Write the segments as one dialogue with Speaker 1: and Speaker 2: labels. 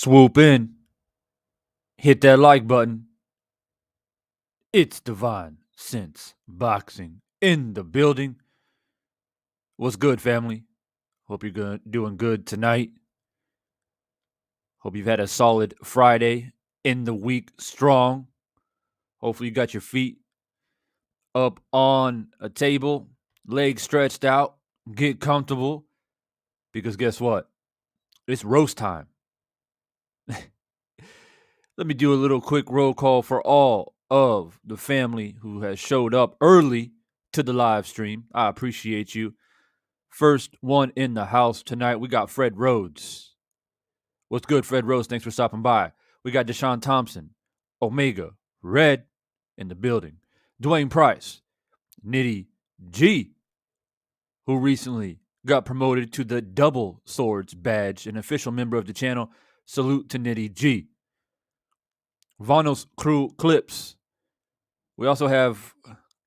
Speaker 1: Swoop in, hit that like button. It's Divine Sense Boxing in the building. What's good, family? Hope you're doing good tonight. Hope you've had a solid Friday in the week strong. Hopefully, you got your feet up on a table, legs stretched out, Get comfortable because guess what? It's roast time. Let me do a little quick roll call for all of the family who has showed up early to the live stream. I appreciate you. First one in the house tonight, we got Fred Rhodes. What's good, Fred Rhodes? Thanks for stopping by. We got Deshaun Thompson, Omega, Red in the building. Dwayne Price, Nitty G, who recently got promoted to the Double Swords badge, an official member of the channel. Salute to Nitty G. Vanos Crew Clips. We also have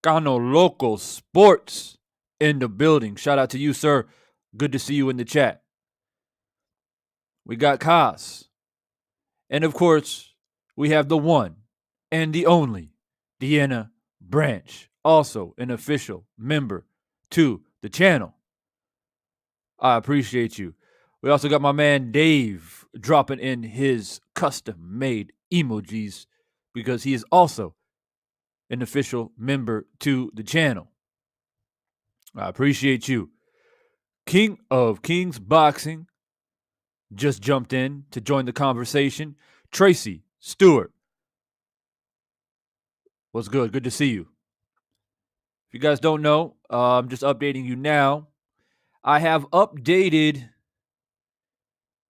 Speaker 1: Cano Loco Sports in the building. Shout out to you, sir. Good to see you in the chat. We got Kaz. And of course, we have the one and the only Deanna Branch, also an official member to the channel. I appreciate you. We also got my man Dave dropping in his custom-made emojis because he is also an official member to the channel. I appreciate you. King of Kings Boxing just jumped in to join the conversation. Tracy Stewart. What's good? Good to see you. If you guys don't know, I'm just updating you now. I have updated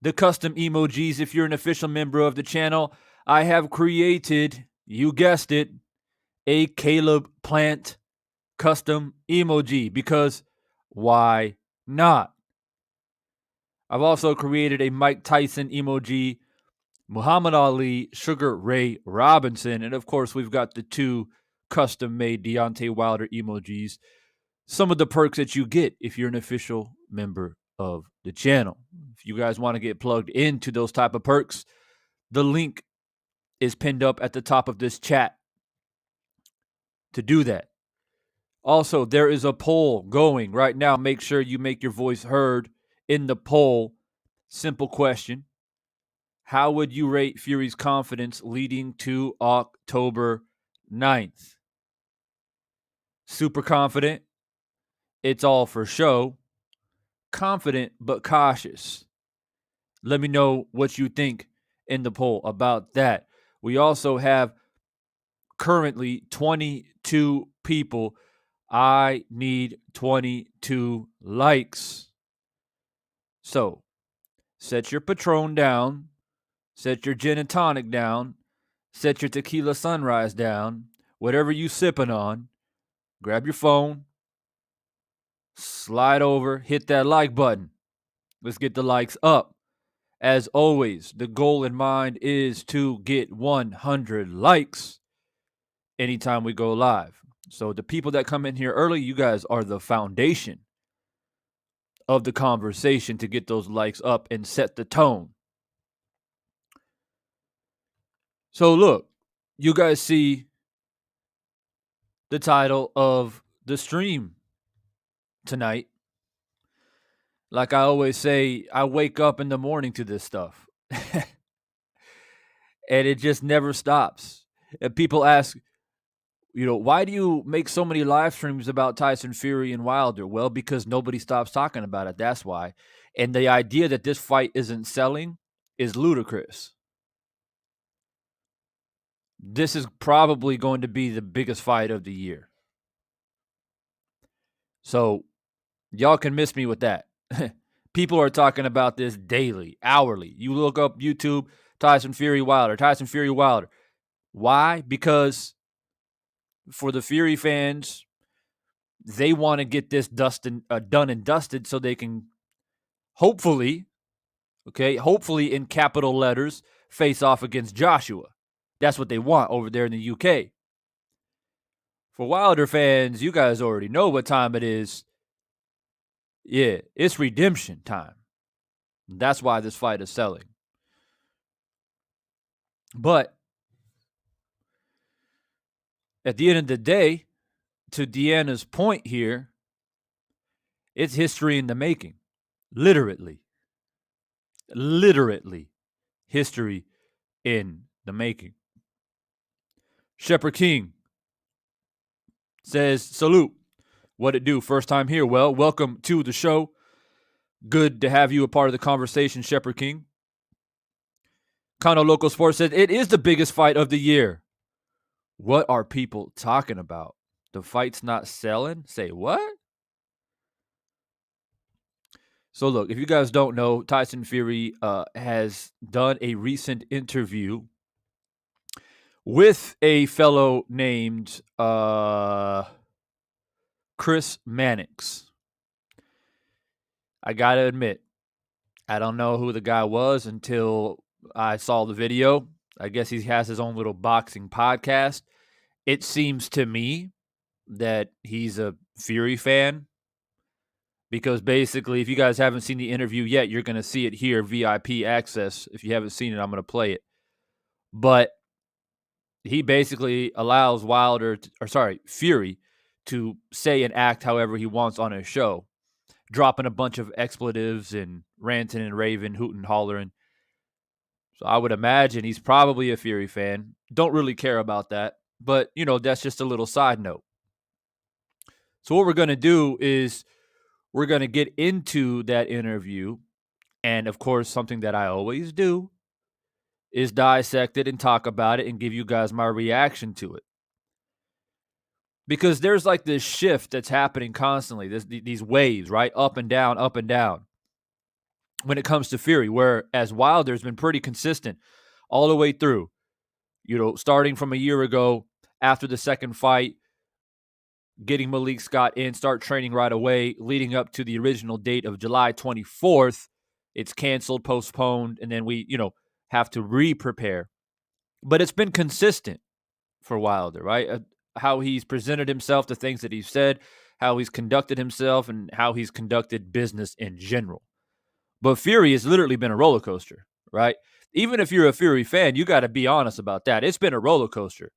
Speaker 1: the custom emojis. If you're an official member of the channel, I have created, you guessed it, a Caleb Plant custom emoji because why not? I've also created a Mike Tyson emoji, Muhammad Ali, Sugar Ray Robinson, and of course we've got the two custom-made Deontay Wilder emojis. Some of the perks that you get if you're an official member of the channel. If you guys want to get plugged into those type of perks, the link is pinned up at the top of this chat to do that. Also, there is a poll going right now. Make sure you make your voice heard in the poll. Simple question. How would you rate Fury's confidence leading to October 9th? Super confident. It's all for show. Confident but cautious. Let me know what you think in the poll about that. We also have currently 22 people. I need 22 likes. So, set your Patron down. Set your gin and tonic down. Set your tequila sunrise down. Whatever you sipping on. Grab your phone. Slide over. Hit that like button. Let's get the likes up. As always, the goal in mind is to get 100 likes anytime we go live. So the people that come in here early, you guys are the foundation of the conversation to get those likes up and set the tone. So look, you guys see the title of the stream tonight. Like I always say, I wake up in the morning to this stuff. And it just never stops. And people ask, why do you make so many live streams about Tyson Fury and Wilder? Well, because nobody stops talking about it. That's why. And the idea that this fight isn't selling is ludicrous. This is probably going to be the biggest fight of the year. So y'all can miss me with that. People are talking about this daily, hourly. You look up YouTube, Tyson Fury Wilder, Tyson Fury Wilder. Why? Because for the Fury fans, they want to get this done and dusted so they can hopefully in capital letters, face off against Joshua. That's what they want over there in the UK. For Wilder fans, you guys already know what time it is. Yeah, it's redemption time. That's why this fight is selling. But at the end of the day, to Deanna's point here, it's history in the making. Literally history in the making. Shepherd King says, salute. What it do? First time here. Well, welcome to the show. Good to have you a part of the conversation, Shepherd King. Kano Local Sports said it is the biggest fight of the year. What are people talking about? The fight's not selling? Say what? So look, if you guys don't know, Tyson Fury has done a recent interview with a fellow named Chris Mannix. I gotta admit, I don't know who the guy was until I saw the video. I guess he has his own little boxing podcast. It seems to me that he's a Fury fan because basically, if you guys haven't seen the interview yet, you're going to see it here, VIP access. If you haven't seen it, I'm going to play it. But he basically allows Fury to say and act however he wants on his show, dropping a bunch of expletives and ranting and raving, hooting, hollering. So I would imagine he's probably a Fury fan. Don't really care about that. But, that's just a little side note. So what we're going to do is we're going to get into that interview. And, of course, something that I always do is dissect it and talk about it and give you guys my reaction to it. Because there's like this shift that's happening constantly, these waves, right? Up and down, when it comes to Fury, whereas Wilder's been pretty consistent all the way through. Starting from a year ago after the second fight, getting Malik Scott in, start training right away, leading up to the original date of July 24th. It's canceled, postponed, and then we, have to re-prepare. But it's been consistent for Wilder, right? How he's presented himself, the things that he's said, how he's conducted himself, and how he's conducted business in general. But Fury has literally been a roller coaster, right? Even if you're a Fury fan, you got to be honest about that. It's been a roller coaster,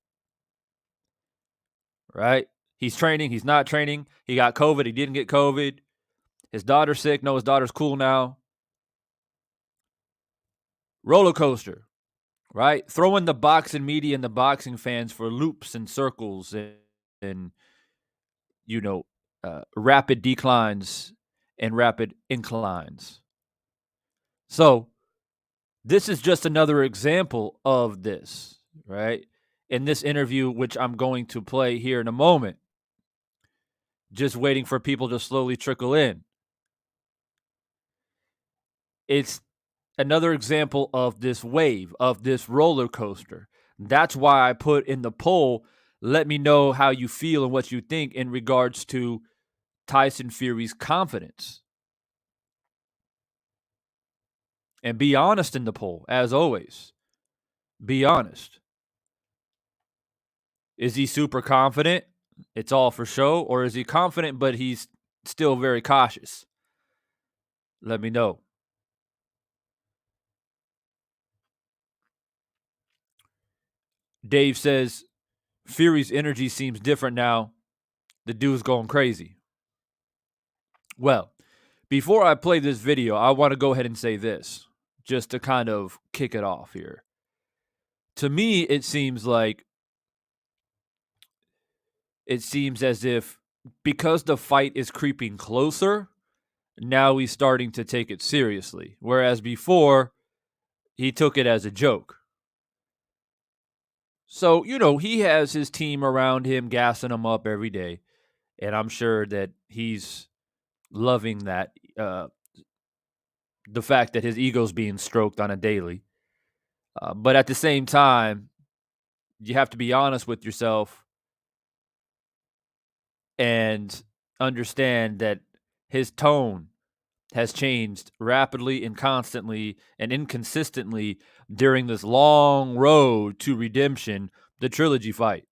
Speaker 1: right? He's training. He's not training. He got COVID. He didn't get COVID. His daughter's sick. No, his daughter's cool now. Roller coaster, right? Throwing the boxing media and the boxing fans for loops and circles and rapid declines and rapid inclines. So this is just another example of this, right? In this interview, which I'm going to play here in a moment, just waiting for people to slowly trickle in. It's another example of this wave, of this roller coaster. That's why I put in the poll, let me know how you feel and what you think in regards to Tyson Fury's confidence. And be honest in the poll, as always. Be honest. Is he super confident? It's all for show. Or is he confident, but he's still very cautious? Let me know. Dave says, Fury's energy seems different now. The dude's going crazy. Well, before I play this video, I want to go ahead and say this, just to kind of kick it off here. To me, it seems as if because the fight is creeping closer, now he's starting to take it seriously. Whereas before, he took it as a joke. So, he has his team around him, gassing him up every day. And I'm sure that he's loving that, the fact that his ego's being stroked on a daily. But at the same time, you have to be honest with yourself and understand that his tone has changed rapidly and constantly and inconsistently during this long road to redemption, the trilogy fight.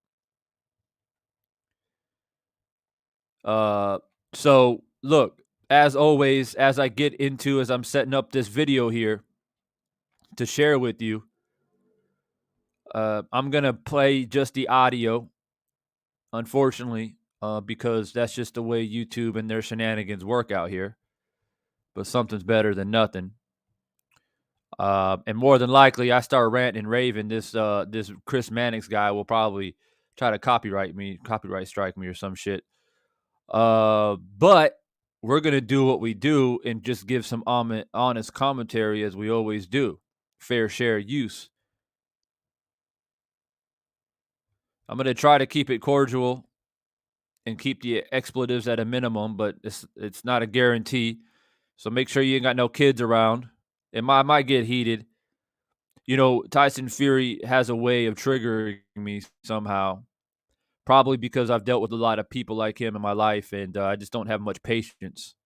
Speaker 1: So look, as always, as I'm setting up this video here to share with you, I'm going to play just the audio, unfortunately, because that's just the way YouTube and their shenanigans work out here. But something's better than nothing. And more than likely, I start ranting and raving. This Chris Mannix guy will probably try to copyright strike me or some shit. But we're going to do what we do and just give some honest commentary as we always do. Fair share use. I'm going to try to keep it cordial and keep the expletives at a minimum, but it's not a guarantee. So make sure you ain't got no kids around. It might get heated. You know, Tyson Fury has a way of triggering me somehow. Probably because I've dealt with a lot of people like him in my life, and I just don't have much patience.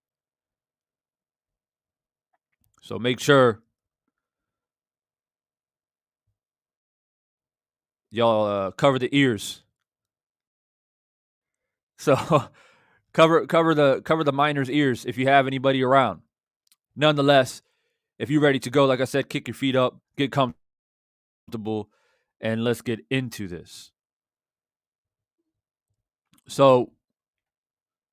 Speaker 1: So make sure y'all cover the ears. So cover the minors' ears if you have anybody around. Nonetheless, if you're ready to go, like I said, kick your feet up, get comfortable, and let's get into this. So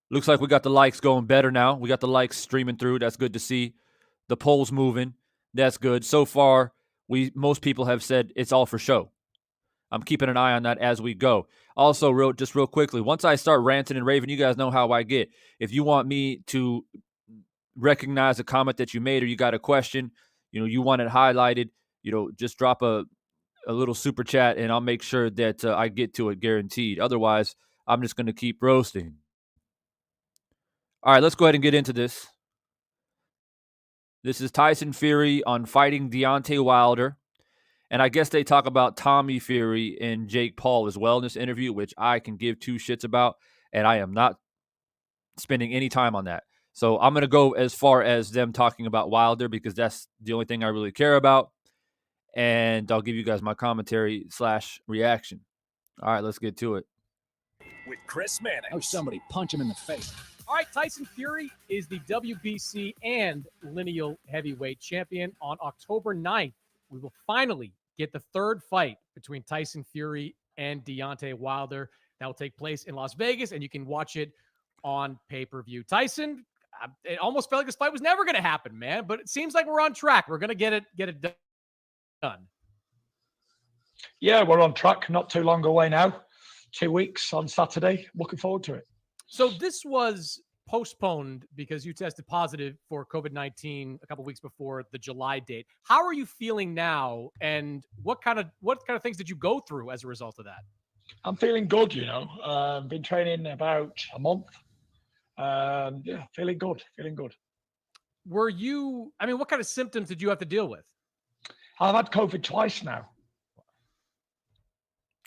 Speaker 1: looks like we got the likes going better now. We got the likes streaming through. That's good to see. The polls moving. That's good. So far, most people have said it's all for show. I'm keeping an eye on that as we go. Also, real quickly, once I start ranting and raving, you guys know how I get. If you want me to recognize a comment that you made or you got a question, you want it highlighted, just drop a little super chat and I'll make sure that I get to it guaranteed. Otherwise, I'm just going to keep roasting. All right, let's go ahead and get into this. This is Tyson Fury on fighting Deontay Wilder. And I guess they talk about Tommy Fury and Jake Paul as well in this interview, which I can give two shits about. And I am not spending any time on that. So I'm going to go as far as them talking about Wilder because that's the only thing I really care about. And I'll give you guys my commentary / reaction. All right, let's get to it.
Speaker 2: With Chris Mannix.
Speaker 3: Oh, somebody punch him in the face.
Speaker 4: All right, Tyson Fury is the WBC and lineal heavyweight champion. On October 9th, we will finally get the third fight between Tyson Fury and Deontay Wilder. That will take place in Las Vegas, and you can watch it on pay-per-view. Tyson, it almost felt like this fight was never going to happen, man, but it seems like we're on track. We're going to get it done.
Speaker 3: Yeah, we're on track. Not too long away now. 2 weeks on Saturday. Looking forward to it.
Speaker 4: So this was postponed because you tested positive for COVID-19 a couple weeks before the July date. How are you feeling now, and what kind of things did you go through as a result of that?
Speaker 3: I'm feeling good. Been training about a month. Yeah, feeling good.
Speaker 4: Were you? I mean, what kind of symptoms did you have to deal with?
Speaker 3: I've had COVID twice now.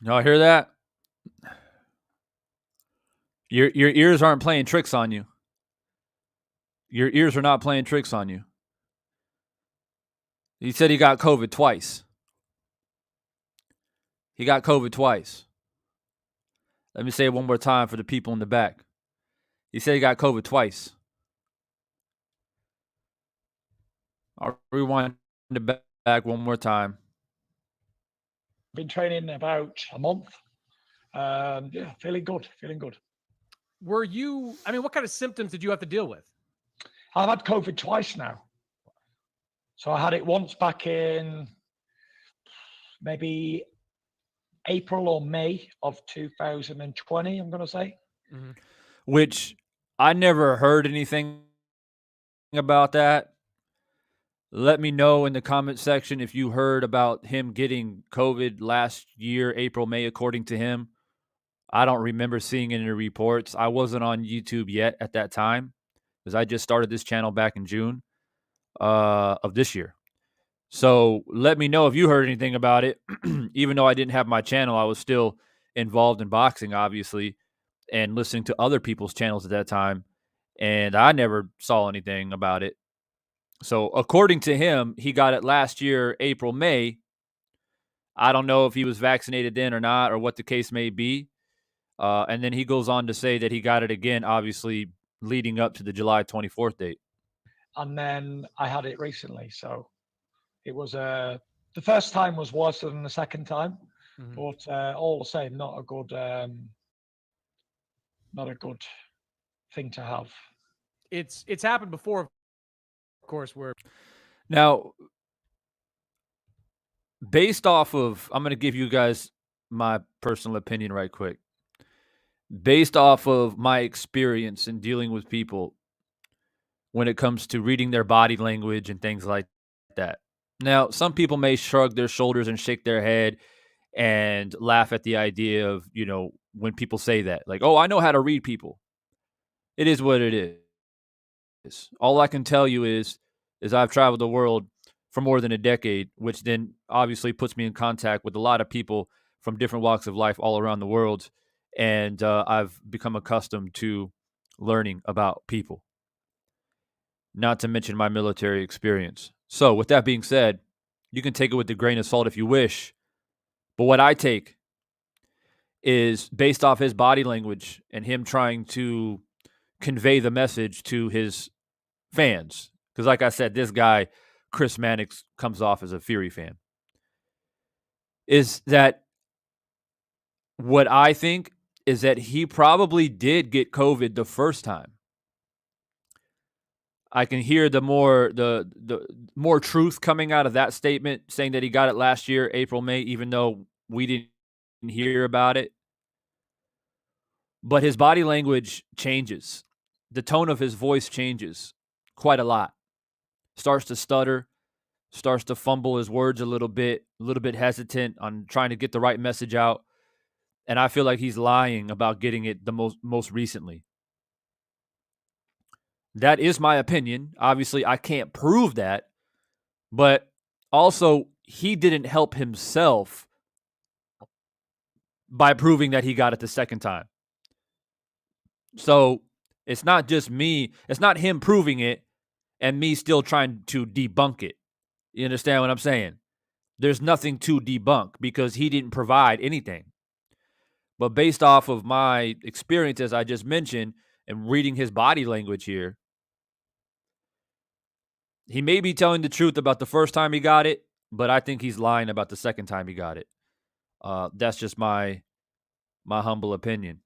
Speaker 1: Y'all hear that? Your ears aren't playing tricks on you. Your ears are not playing tricks on you. He said he got COVID twice. He got COVID twice. Let me say it one more time for the people in the back. He said he got COVID twice. I'll rewind the back one more time.
Speaker 3: Been training about a month. Yeah, feeling good.
Speaker 4: Were you? I mean, what kind of symptoms did you have to deal with?
Speaker 3: I've had COVID twice now. So I had it once back in maybe April or May of 2020, I'm going to say.
Speaker 4: Mm-hmm.
Speaker 1: Which I never heard anything about that. Let me know in the comment section if you heard about him getting COVID last year, April, May, according to him. I don't remember seeing any reports. I wasn't on YouTube yet at that time because I just started this channel back in June of this year. So let me know if you heard anything about it. Even though I didn't have my channel, I was still involved in boxing, obviously, and listening to other people's channels at that time. And I never saw anything about it. So according to him, he got it last year, April, May. I don't know if he was vaccinated then or not, or what the case may be. And then he goes on to say that he got it again, obviously leading up to the July 24th date.
Speaker 3: And then I had it recently. So it was the first time was worse than the second time, but all the same, not a good thing to have.
Speaker 4: It's happened before, of course. Where
Speaker 1: now, based off of, I'm going to give you guys my personal opinion right quick. based off of my experience in dealing with people when it comes to reading their body language and things like that. Now, some people may shrug their shoulders and shake their head and laugh at the idea of, when people say that, like, oh, I know how to read people. It is what it is. All I can tell you is I've traveled the world for more than a decade, which then obviously puts me in contact with a lot of people from different walks of life all around the world. And I've become accustomed to learning about people, not to mention my military experience. So, with that being said, you can take it with a grain of salt if you wish. But what I take is based off his body language and him trying to convey the message to his fans. Because, like I said, this guy, Chris Mannix, comes off as a Fury fan. Is that what I think is that he probably did get COVID the first time. I can hear the more truth coming out of that statement, saying that he got it last year, April, May, even though we didn't hear about it. But his body language changes. The tone of his voice changes quite a lot. Starts to stutter, starts to fumble his words a little bit hesitant on trying to get the right message out. And I feel like he's lying about getting it the most recently. That is my opinion. Obviously, I can't prove that. But also, he didn't help himself by proving that he got it the second time. So it's not just me. It's not him proving it and me still trying to debunk it. You understand what I'm saying? There's nothing to debunk because he didn't provide anything. But based off of my experience, as I just mentioned, and reading his body language here, he may be telling the truth about the first time he got it, but I think he's lying about the second time he got it. That's just my humble opinion.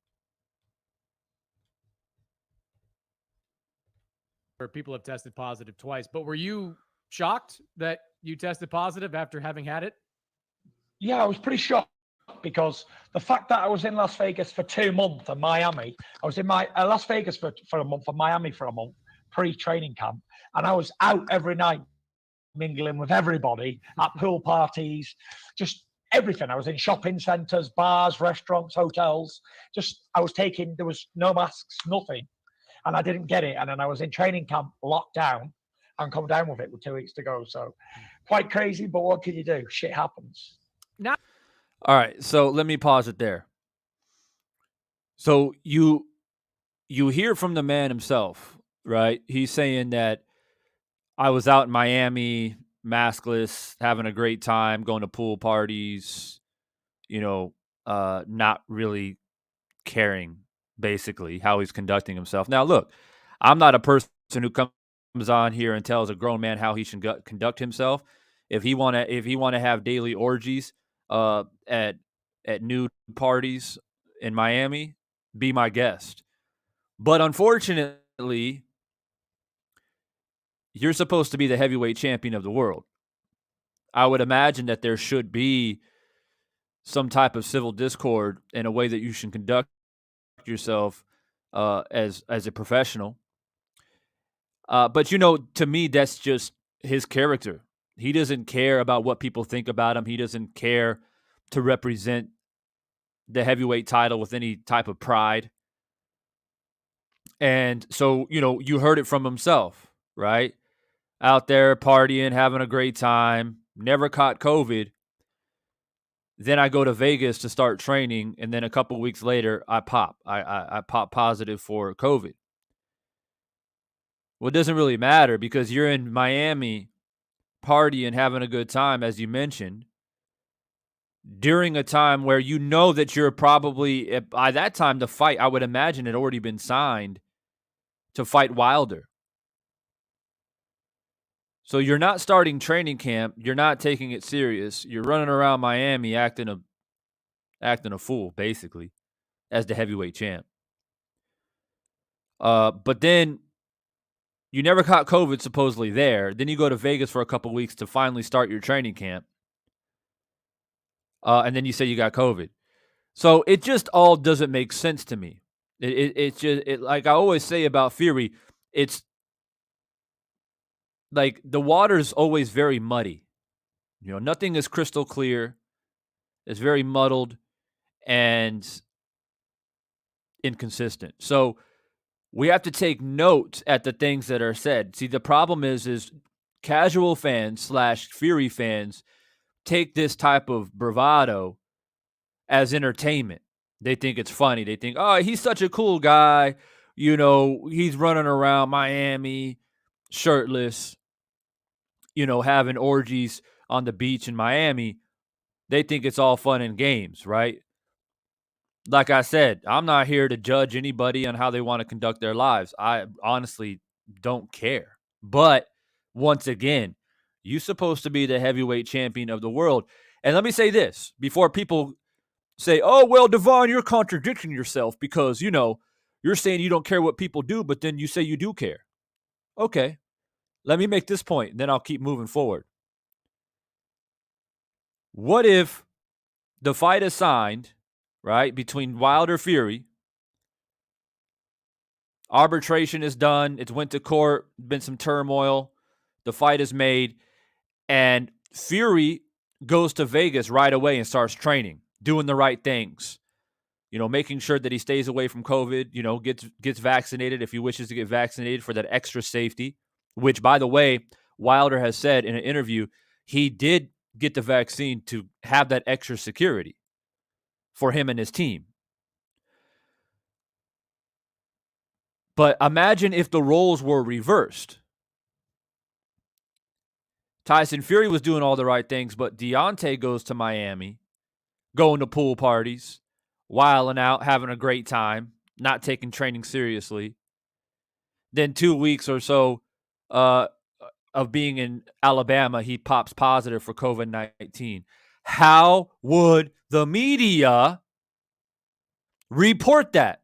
Speaker 4: Where people have tested positive twice, but were you shocked that you tested positive after having had it?
Speaker 3: Yeah, I was pretty shocked because the fact that I was in Las Vegas for 2 months and Miami, I was in my Las Vegas for a month, for Miami for a month, pre-training camp, and I was out every night mingling with everybody at pool parties, just everything. I was in shopping centers, bars, restaurants, hotels. There was no masks, nothing. And I didn't get it. And then I was in training camp, locked down, and come down with it with 2 weeks to go. So quite crazy, but what can you do? Shit happens.
Speaker 1: All right, so let me pause it there. So you hear from the man himself, right? He's saying that I was out in Miami, maskless, having a great time, going to pool parties, not really caring, basically, how he's conducting himself. Now, look, I'm not a person who comes on here and tells a grown man how he should conduct himself. If he want to have daily orgies at nude parties in Miami, be my guest. But unfortunately, you're supposed to be the heavyweight champion of the world. I would imagine that there should be some type of civil discord in a way that you should conduct yourself as a professional. But to me, that's just his character. He doesn't care about what people think about him. He doesn't care to represent the heavyweight title with any type of pride. And so, you heard it from himself, right? Out there partying, having a great time, never caught COVID. Then I go to Vegas to start training, and then a couple of weeks later, I pop positive for COVID. Well, it doesn't really matter because you're in Miami partying, having a good time, as you mentioned, during a time where you know that you're probably, by that time, the fight, I would imagine, had already been signed to fight Wilder. So you're not starting training camp. You're not taking it serious. You're running around Miami acting a fool, basically, as the heavyweight champ. But then you never caught COVID supposedly there. Then you go to Vegas for a couple weeks to finally start your training camp. And then you say you got COVID. So it just all doesn't make sense to me. It's just like I always say about Fury, it's like the water's always very muddy. Nothing is crystal clear. It's very muddled and inconsistent. So we have to take note at the things that are said. See, the problem is casual fans / Fury fans take this type of bravado as entertainment. They think it's funny. They think, oh, he's such a cool guy. He's running around Miami shirtless, having orgies on the beach in Miami. They think it's all fun and games, right? Like I said, I'm not here to judge anybody on how they want to conduct their lives. I honestly don't care. But once again, you're supposed to be the heavyweight champion of the world. And let me say this before people say, oh, well, Devon, you're contradicting yourself because, you're saying you don't care what people do, but then you say you do care. Okay, let me make this point, and then I'll keep moving forward. What if the fight is signed, right, between Wilder Fury, arbitration is done, it's went to court, been some turmoil, the fight is made, and Fury goes to Vegas right away and starts training, doing the right things, making sure that he stays away from COVID, gets vaccinated if he wishes to get vaccinated for that extra safety, which, by the way, Wilder has said in an interview, he did get the vaccine to have that extra security for him and his team. But imagine if the roles were reversed. Tyson Fury was doing all the right things, but Deontay goes to Miami, going to pool parties, wilding out, having a great time, not taking training seriously. Then 2 weeks or so of being in Alabama, he pops positive for COVID-19. How would the media report that?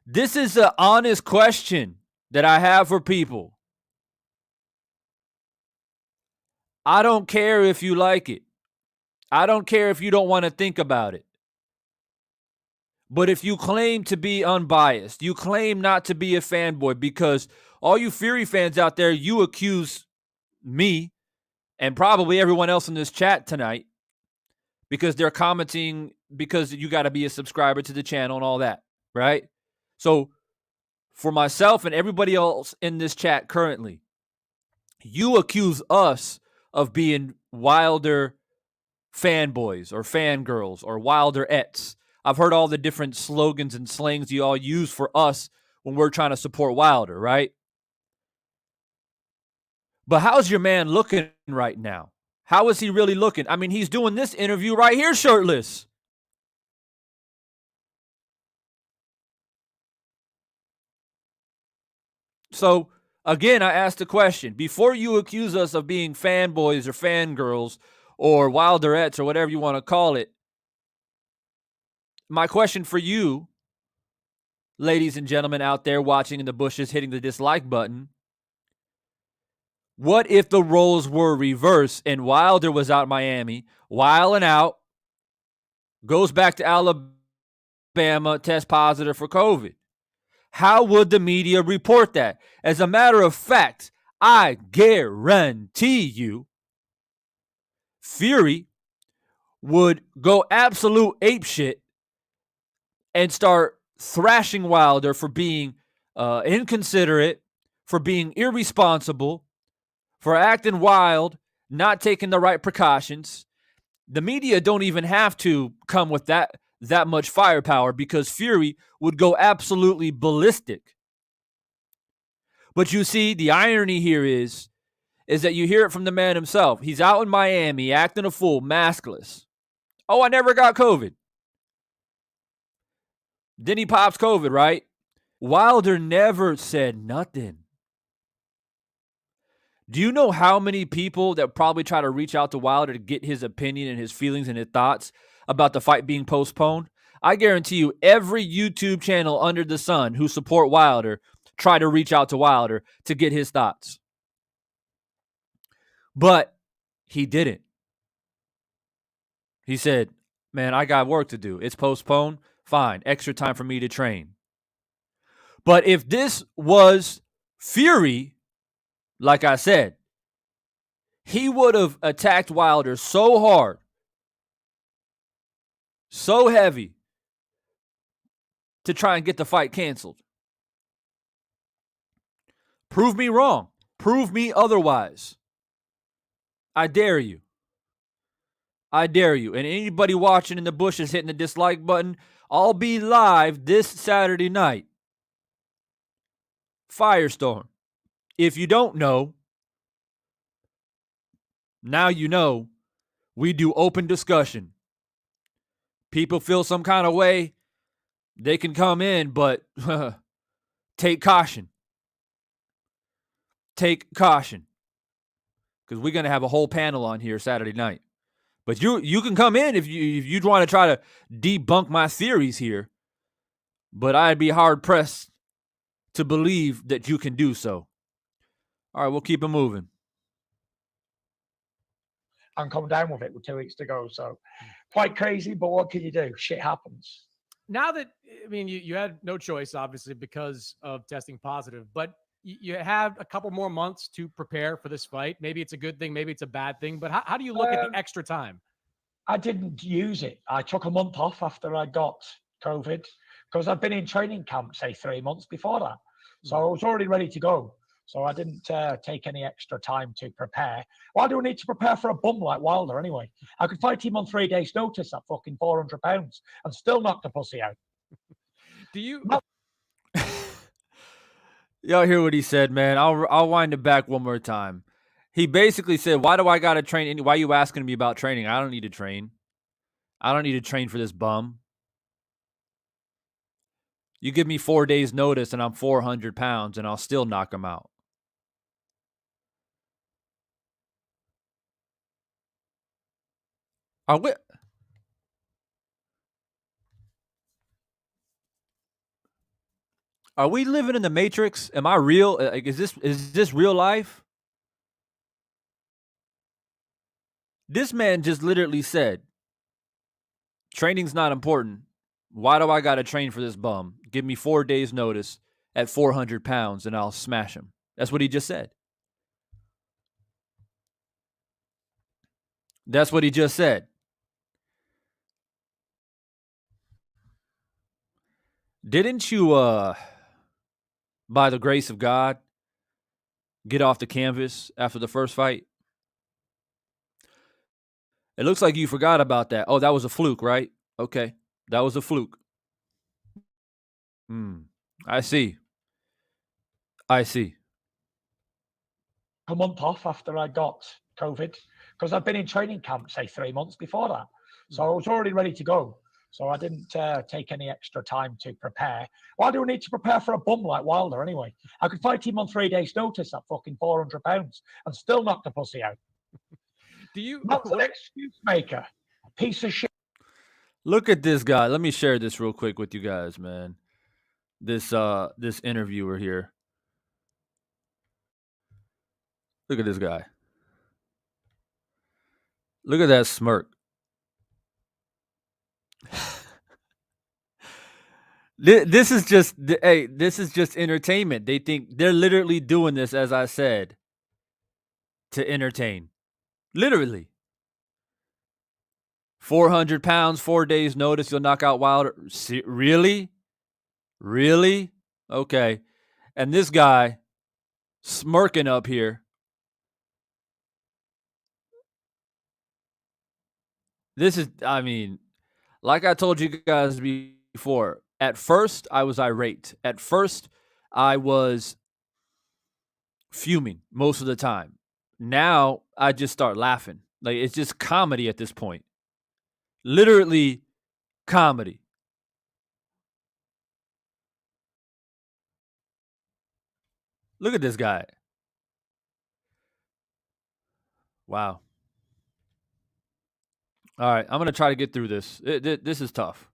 Speaker 1: This is an honest question that I have for people. I don't care if you like it. I don't care if you don't want to think about it. But if you claim to be unbiased, you claim not to be a fanboy, because all you Fury fans out there, you accuse me and probably everyone else in this chat tonight because they're commenting because you got to be a subscriber to the channel and all that, right? So for myself and everybody else in this chat currently, you accuse us of being Wilder fanboys or fangirls or Wilder-ettes. I've heard all the different slogans and slangs you all use for us when we're trying to support Wilder, right? But how's your man looking right now? How is he really looking? I mean, he's doing this interview right here shirtless. So, again, I asked the question. Before you accuse us of being fanboys or fangirls or Wilderettes or whatever you want to call it, my question for you, ladies and gentlemen out there watching in the bushes, hitting the dislike button, what if the roles were reversed and Wilder was out in Miami, wilding out, goes back to Alabama, tests positive for COVID? How would the media report that? As a matter of fact, I guarantee you, Fury would go absolute apeshit and start thrashing Wilder for being inconsiderate, for being irresponsible, for acting wild, not taking the right precautions. The media don't even have to come with that much firepower because Fury would go absolutely ballistic. But you see, the irony here is that you hear it from the man himself. He's out in Miami acting a fool, maskless. Oh, I never got COVID. Then he pops COVID, right? Wilder never said nothing. Do you know how many people that probably try to reach out to Wilder to get his opinion and his feelings and his thoughts about the fight being postponed? I guarantee you every YouTube channel under the sun who support Wilder try to reach out to Wilder to get his thoughts. But he didn't. He said, man, I got work to do. It's postponed. Fine. Extra time for me to train. But if this was Fury, like I said, he would have attacked Wilder so hard, so heavy, to try and get the fight canceled. Prove me wrong. Prove me otherwise. I dare you. I dare you. And anybody watching in the bushes hitting the dislike button, I'll be live this Saturday night. Firestorm. If you don't know, now you know, we do open discussion. People feel some kind of way, they can come in, but take caution. Take caution. Because we're going to have a whole panel on here Saturday night. But you can come in if you want to try to debunk my theories here. But I'd be hard-pressed to believe that you can do so. All right, we'll keep it moving.
Speaker 3: And come down with it with 2 weeks to go. So quite crazy, but what can you do? Shit happens.
Speaker 4: Now that, I mean, you had no choice, obviously, because of testing positive, but you have a couple more months to prepare for this fight. Maybe it's a good thing, maybe it's a bad thing, but how do you look at the extra time?
Speaker 3: I didn't use it. I took a month off after I got COVID because I've been in training camp, say 3 months before that. So I was already ready to go. So I didn't take any extra time to prepare. Why do I need to prepare for a bum like Wilder anyway? I could fight him on 3 days' notice at fucking 400 pounds and still knock the pussy out.
Speaker 4: Do you?
Speaker 1: Y'all hear what he said, man? I'll wind it back one more time. He basically said, why do I got to train? Why are you asking me about training? I don't need to train. I don't need to train for this bum. You give me 4 days notice and I'm 400 pounds and I'll still knock him out. Are we living in the Matrix? Am I real? Is this real life? This man just literally said, training's not important. Why do I got to train for this bum? Give me 4 days notice at 400 pounds and I'll smash him. That's what he just said. That's what he just said. Didn't you, by the grace of God, get off the canvas after the first fight? It looks like you forgot about that. Oh, that was a fluke, right? Okay, that was a fluke. I see.
Speaker 3: A month off after I got COVID because I've been in training camp, say 3 months before that. So I was already ready to go. So I didn't take any extra time to prepare. Why do I need to prepare for a bum like Wilder anyway? I could fight him on 3 days' notice at fucking 400 pounds and still knock the pussy out.
Speaker 4: Do you?
Speaker 3: That's an excuse maker. A piece of shit.
Speaker 1: Look at this guy. Let me share this real quick with you guys, man. This interviewer here. Look at this guy. Look at that smirk. This is just entertainment. They think they're literally doing this, as I said, to entertain. Literally. 400 pounds, 4 days notice, you'll knock out Wilder. Really? Really? Okay. And this guy smirking up here. This is, I mean, like I told you guys before, at first I was irate. At first I was fuming most of the time. Now I just start laughing. Like, it's just comedy at this point. Literally comedy. Look at this guy. Wow. All right, I'm going to try to get through this. This is tough.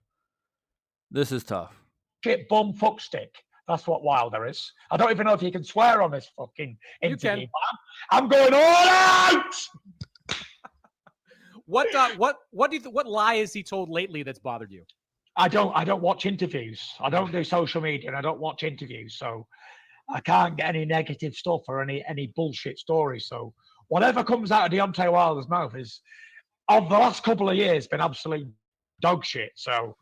Speaker 1: This is tough.
Speaker 3: Shit bum fuck stick. That's what Wilder is. I don't even know if you can swear on this fucking interview, man. I'm going all out!
Speaker 4: What do you what lie has he told lately that's bothered you?
Speaker 3: I don't watch interviews. I don't do social media, and I don't watch interviews. So I can't get any negative stuff or any bullshit stories. So whatever comes out of Deontay Wilder's mouth is, of the last couple of years, been absolute dog shit. So,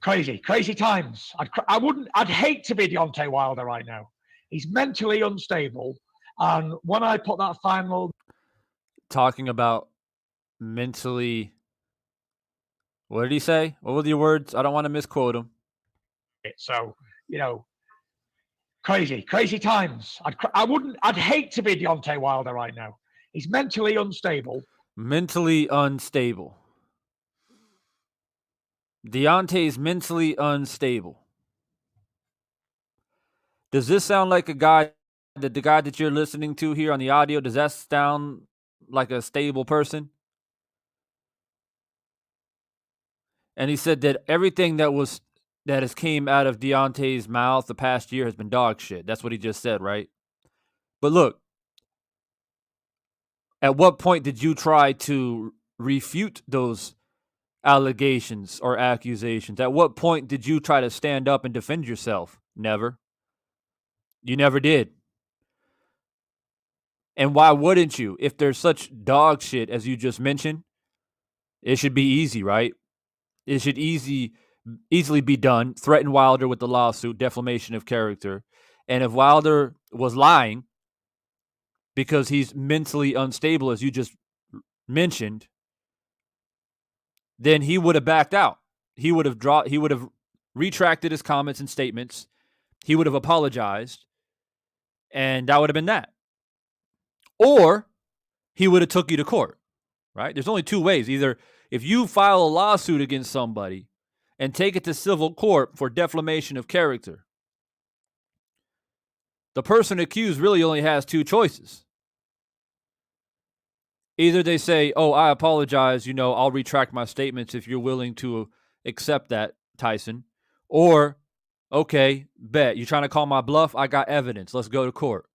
Speaker 3: crazy times. I'd hate to be Deontay Wilder right now. He's mentally unstable. And when I put that final.
Speaker 1: Talking about mentally. What did he say? What were the words? I don't want to misquote him.
Speaker 3: So, crazy times. I'd hate to be Deontay Wilder right now. He's mentally unstable.
Speaker 1: Mentally unstable. Deontay's mentally unstable. Does this sound like the guy that you're listening to here on the audio? Does that sound like a stable person? And he said that everything that has came out of Deontay's mouth the past year has been dog shit. That's what he just said, right? But look, at what point did you try to refute those allegations or accusations? At what point did you try to stand up and defend yourself? Never. You never did. And why wouldn't you? If there's such dog shit as you just mentioned, it should be easy, right? It should easily be done. Threaten Wilder with the lawsuit, defamation of character. And if Wilder was lying because he's mentally unstable, as you just mentioned, then he would have backed out. He would have retracted his comments and statements. He would have apologized. And that would have been that. Or he would have took you to court, right? There's only two ways. Either if you file a lawsuit against somebody and take it to civil court for defamation of character, the person accused really only has two choices. Either they say, oh, I apologize, I'll retract my statements if you're willing to accept that, Tyson. Or, okay, bet. You're trying to call my bluff? I got evidence. Let's go to court.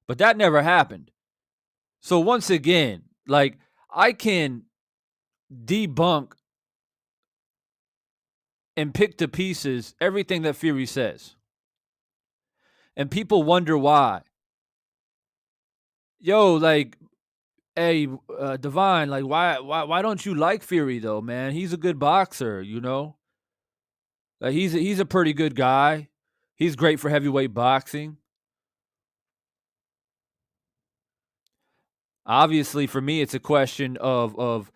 Speaker 1: But that never happened. So once again, I can debunk and pick to pieces everything that Fury says. And people wonder why. Yo, hey, Divine, why don't you like Fury though, man? He's a good boxer, he's a pretty good guy. He's great for heavyweight boxing. Obviously, for me, it's a question of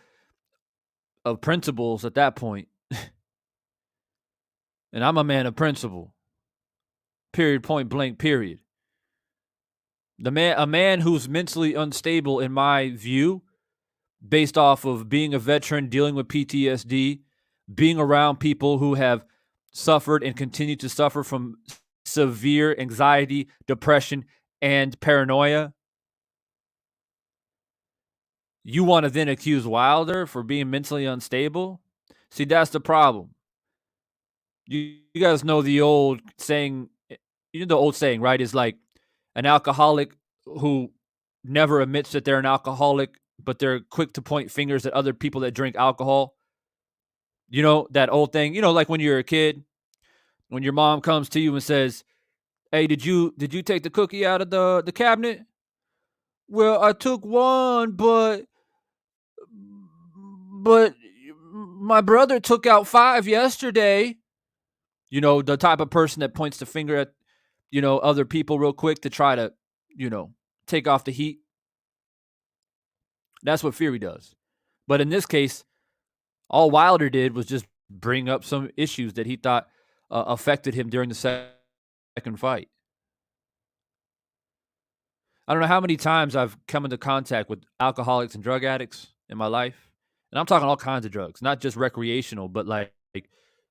Speaker 1: principles at that point. And I'm a man of principle. Period, point blank, period. A man who's mentally unstable, in my view, based off of being a veteran, dealing with PTSD, being around people who have suffered and continue to suffer from severe anxiety, depression, and paranoia. You want to then accuse Wilder for being mentally unstable? See, that's the problem. You guys know the old saying, right? Is like an alcoholic who never admits that they're an alcoholic, but they're quick to point fingers at other people that drink alcohol. That old thing, like when you're a kid, when your mom comes to you and says, hey, did you take the cookie out of the cabinet? Well, I took one, but my brother took out 5 yesterday. The type of person that points the finger at, other people real quick to try to, take off the heat. That's what Fury does. But in this case, all Wilder did was just bring up some issues that he thought affected him during the second fight. I don't know how many times I've come into contact with alcoholics and drug addicts in my life. And I'm talking all kinds of drugs, not just recreational, but like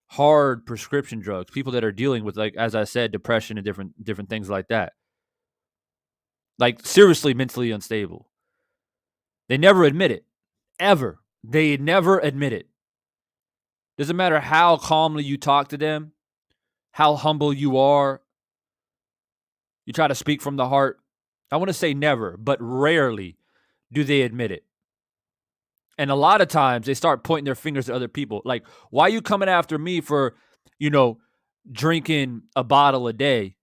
Speaker 1: hard prescription drugs, people that are dealing with, as I said, depression and different things like that. Seriously mentally unstable. They never admit it. Ever. They never admit it. Doesn't matter how calmly you talk to them, how humble you are. You try to speak from the heart. I want to say never, but rarely do they admit it. And a lot of times they start pointing their fingers at other people. Like, why are you coming after me for, drinking a bottle a day,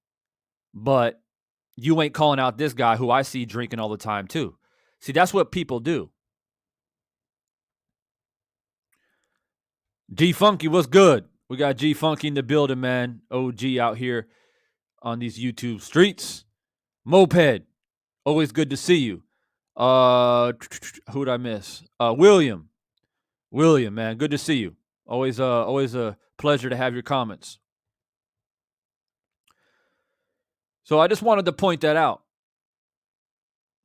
Speaker 1: but you ain't calling out this guy who I see drinking all the time too? See, that's what people do. G Funky, what's good? We got G Funky in the building, man. OG out here on these YouTube streets. Moped, always good to see you. Who'd I miss? William, man, good to see you. Always a pleasure to have your comments. So I just wanted to point that out.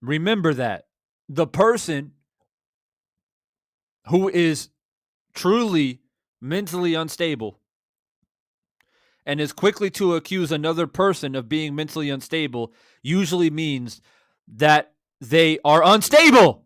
Speaker 1: Remember that the person who is truly mentally unstable and is quickly to accuse another person of being mentally unstable usually means that they are unstable.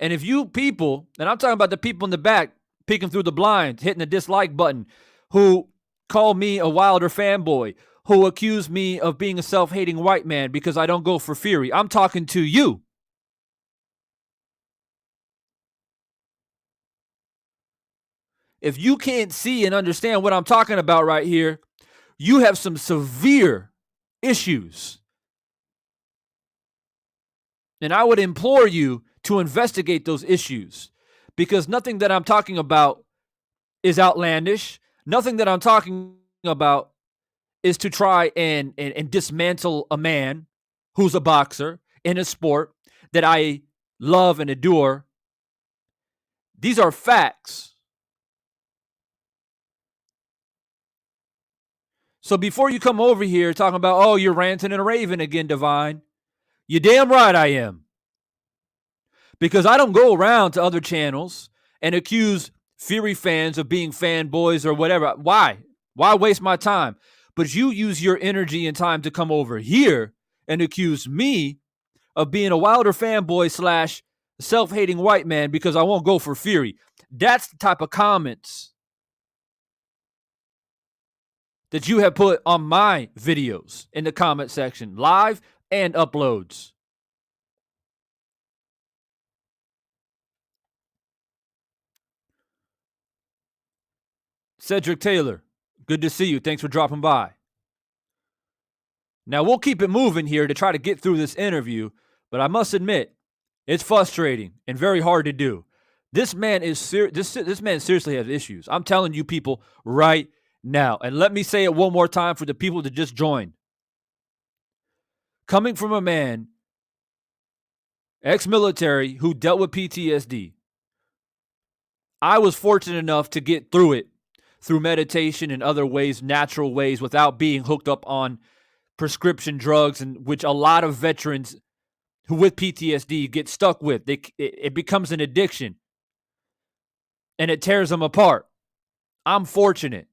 Speaker 1: And if you people, and I'm talking about the people in the back peeking through the blinds, hitting the dislike button, who call me a Wilder fanboy, who accuse me of being a self-hating white man because I don't go for Fury, I'm talking to you. If you can't see and understand what I'm talking about right here, you have some severe issues. And I would implore you to investigate those issues, because nothing that I'm talking about is outlandish. Nothing that I'm talking about is to try and dismantle a man who's a boxer in a sport that I love and adore. These are facts. So before you come over here talking about, oh, you're ranting and raving again, Divine, you're damn right I am. Because I don't go around to other channels and accuse Fury fans of being fanboys or whatever. Why? Why waste my time? But you use your energy and time to come over here and accuse me of being a Wilder fanboy / self-hating white man because I won't go for Fury. That's the type of comments that you have put on my videos in the comment section, live and uploads. Cedric Taylor, good to see you. Thanks for dropping by. Now, we'll keep it moving here to try to get through this interview, but I must admit, it's frustrating and very hard to do. This man this man seriously has issues. I'm telling you people right now. And let me say it one more time for the people that just joined. Coming from a man, ex-military, who dealt with PTSD, I was fortunate enough to get through it through meditation and other ways, natural ways, without being hooked up on prescription drugs, and which a lot of veterans who with PTSD get stuck with. It becomes an addiction and it tears them apart. I'm fortunate.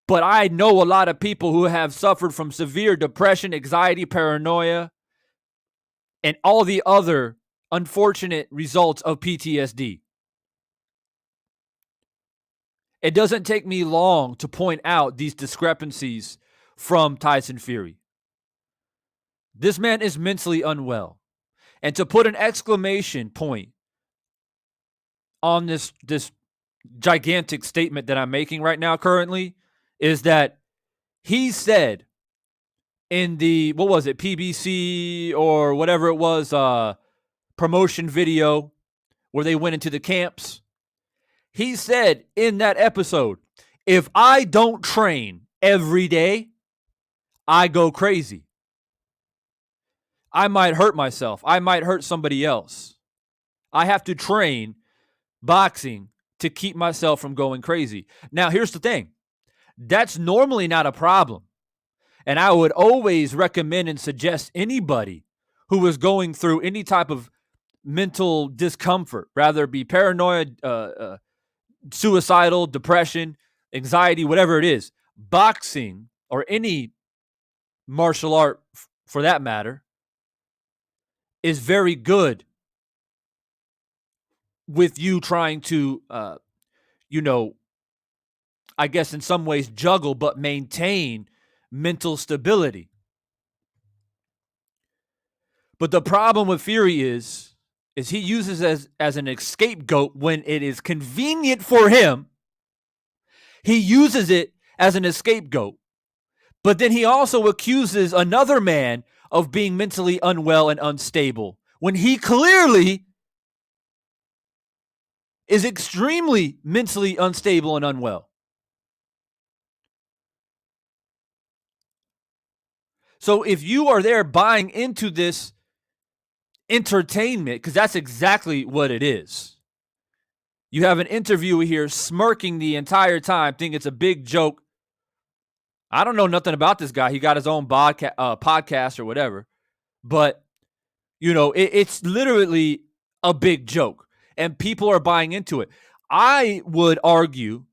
Speaker 1: But I know a lot of people who have suffered from severe depression, anxiety, paranoia, and all the other unfortunate results of PTSD. It doesn't take me long to point out these discrepancies from Tyson Fury. This man is mentally unwell. And to put an exclamation point on this gigantic statement that I'm making right now currently is that he said in the, what was it, PBC or whatever it was, promotion video where they went into the camps, he said in that episode, if I don't train every day, I go crazy. I might hurt myself. I might hurt somebody else. I have to train boxing to keep myself from going crazy. Now, here's the thing. That's normally not a problem. And I would always recommend and suggest anybody who is going through any type of mental discomfort, rather it be paranoid, suicidal, depression, anxiety, whatever it is, boxing or any martial art for that matter is very good with you trying to, I guess in some ways juggle but maintain mental stability. But the problem with Fury is he uses as an scapegoat when it is convenient for him. He uses it as an scapegoat. But then he also accuses another man of being mentally unwell and unstable when he clearly is extremely mentally unstable and unwell. So if you are there buying into this entertainment, because that's exactly what it is. You have an interviewer here smirking the entire time, thinking it's a big joke. I don't know nothing about this guy. He got his own podcast or whatever. But, it's literally a big joke. And people are buying into it. I would argue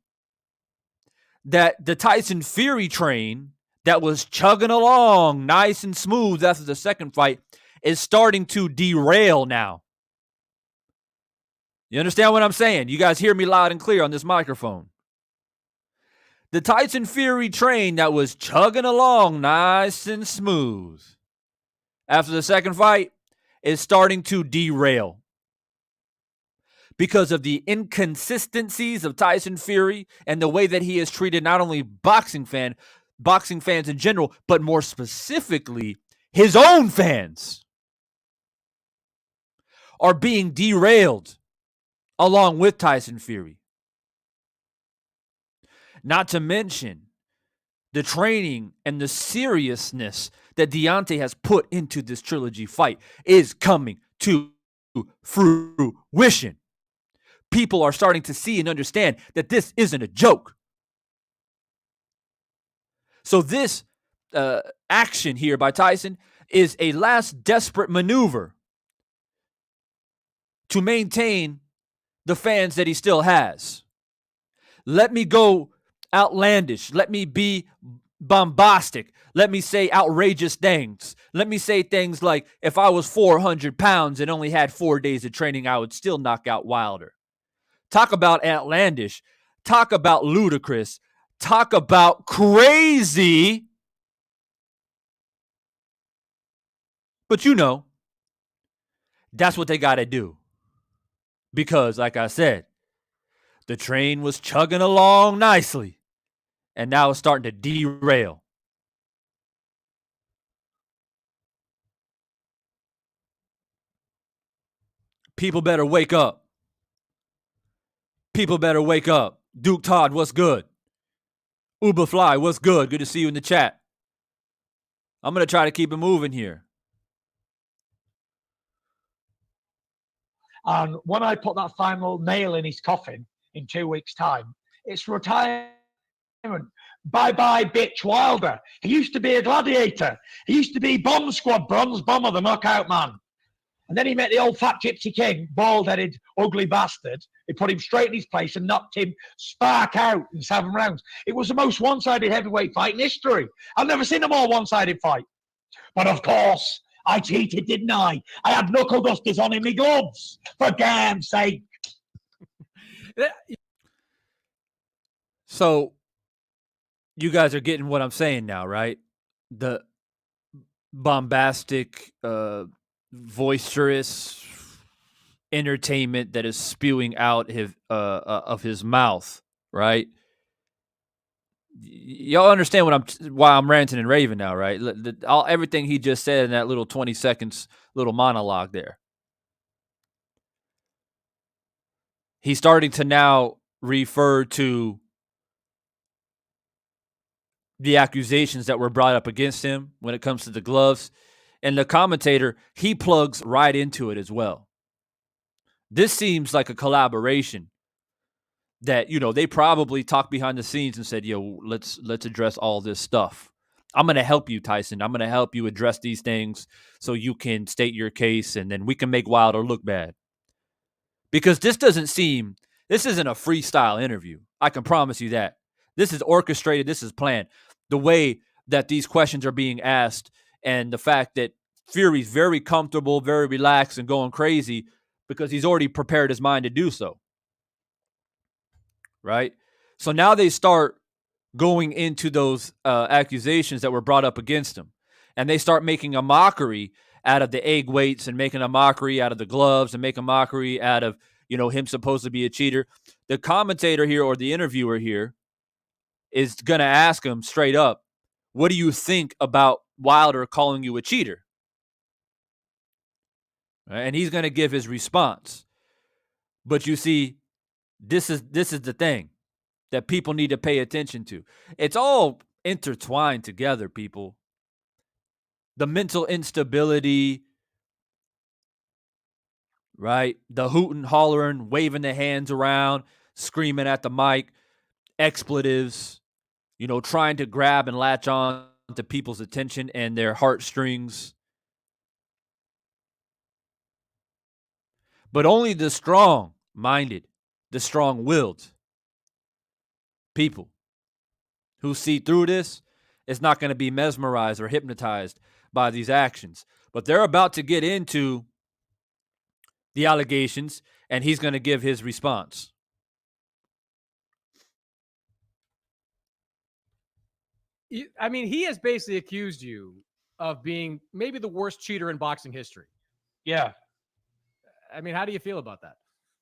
Speaker 1: that the Tyson Fury train that was chugging along nice and smooth after the second fight is starting to derail now. You understand what I'm saying? You guys hear me loud and clear on this microphone. The Tyson Fury train that was chugging along nice and smooth after the second fight is starting to derail because of the inconsistencies of Tyson Fury and the way that he has treated not only boxing fans in general, but more specifically, his own fans are being derailed along with Tyson Fury. Not to mention the training and the seriousness that Deontay has put into this trilogy fight is coming to fruition. People are starting to see and understand that this isn't a joke. So this action here by Tyson is a last desperate maneuver to maintain the fans that he still has. Let me go outlandish. Let me be bombastic. Let me say outrageous things. Let me say things like, if I was 400 pounds and only had 4 days of training, I would still knock out Wilder. Talk about outlandish. Talk about ludicrous. Talk about crazy. But that's what they got to do. Because, like I said, the train was chugging along nicely, and now it's starting to derail. People better wake up. People better wake up. Duke Todd, what's good? Uberfly, what's good? Good to see you in the chat. I'm going to try to keep it moving here.
Speaker 3: And when I put that final nail in his coffin in 2 weeks' time, it's retirement. Bye-bye, bitch Wilder. He used to be a gladiator. He used to be Bomb Squad, Bronze Bomber, the knockout man. And then he met the old fat gypsy king, bald-headed, ugly bastard. He put him straight in his place and knocked him spark out in 7 rounds. It was the most one-sided heavyweight fight in history. I've never seen a more one-sided fight. But of course, I cheated, didn't I? I had knuckle dusters on in my gloves, for damn's sake.
Speaker 1: So, you guys are getting what I'm saying now, right? The bombastic, boisterous entertainment that is spewing out of his mouth, right? Y'all understand why I'm ranting and raving now, right? Everything he just said in that little 20 seconds little monologue there. He's starting to now refer to the accusations that were brought up against him when it comes to the gloves. And the commentator, he plugs right into it as well. This seems like a collaboration that, they probably talked behind the scenes and said, let's address all this stuff. I'm going to help you, Tyson. I'm going to help you address these things so you can state your case, and then we can make Wilder look bad. Because this isn't a freestyle interview. I can promise you that. This is orchestrated. This is planned. The way that these questions are being asked and the fact that Fury's very comfortable, very relaxed, and going crazy because he's already prepared his mind to do so. Right? So now they start going into those accusations that were brought up against him. And they start making a mockery out of the egg weights and making a mockery out of the gloves and making a mockery out of, him supposed to be a cheater. The commentator here or the interviewer here is going to ask him straight up, what do you think about Wilder calling you a cheater? And he's going to give his response. But you see, this is the thing that people need to pay attention to. It's all intertwined together, people. The mental instability, right? The hooting, hollering, waving the hands around, screaming at the mic, expletives, trying to grab and latch on to people's attention and their heartstrings. But only the strong-minded, the strong-willed people who see through this is not going to be mesmerized or hypnotized by these actions. But they're about to get into the allegations, and he's going to give his response.
Speaker 4: I mean, he has basically accused you of being maybe the worst cheater in boxing history.
Speaker 3: Yeah.
Speaker 4: I mean, how do you feel about that?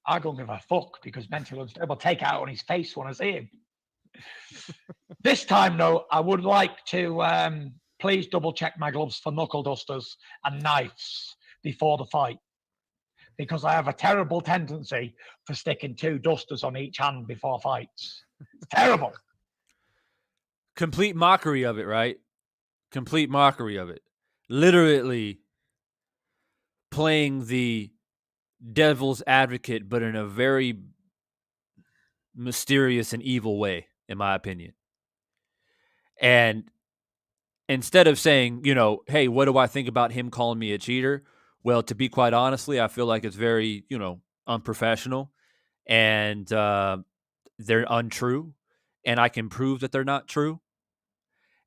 Speaker 3: I don't give a fuck because mentally unstable. Take it out on his face when I see him. This time, though, I would like to please double check my gloves for knuckle dusters and knives before the fight, because I have a terrible tendency for sticking 2 dusters on each hand before fights. It's terrible.
Speaker 1: Complete mockery of it, right? Complete mockery of it. Literally playing the devil's advocate, but in a very mysterious and evil way, in my opinion. And instead of saying, hey, what do I think about him calling me a cheater? Well, to be quite honestly, I feel like it's very, unprofessional, and they're untrue, and I can prove that they're not true.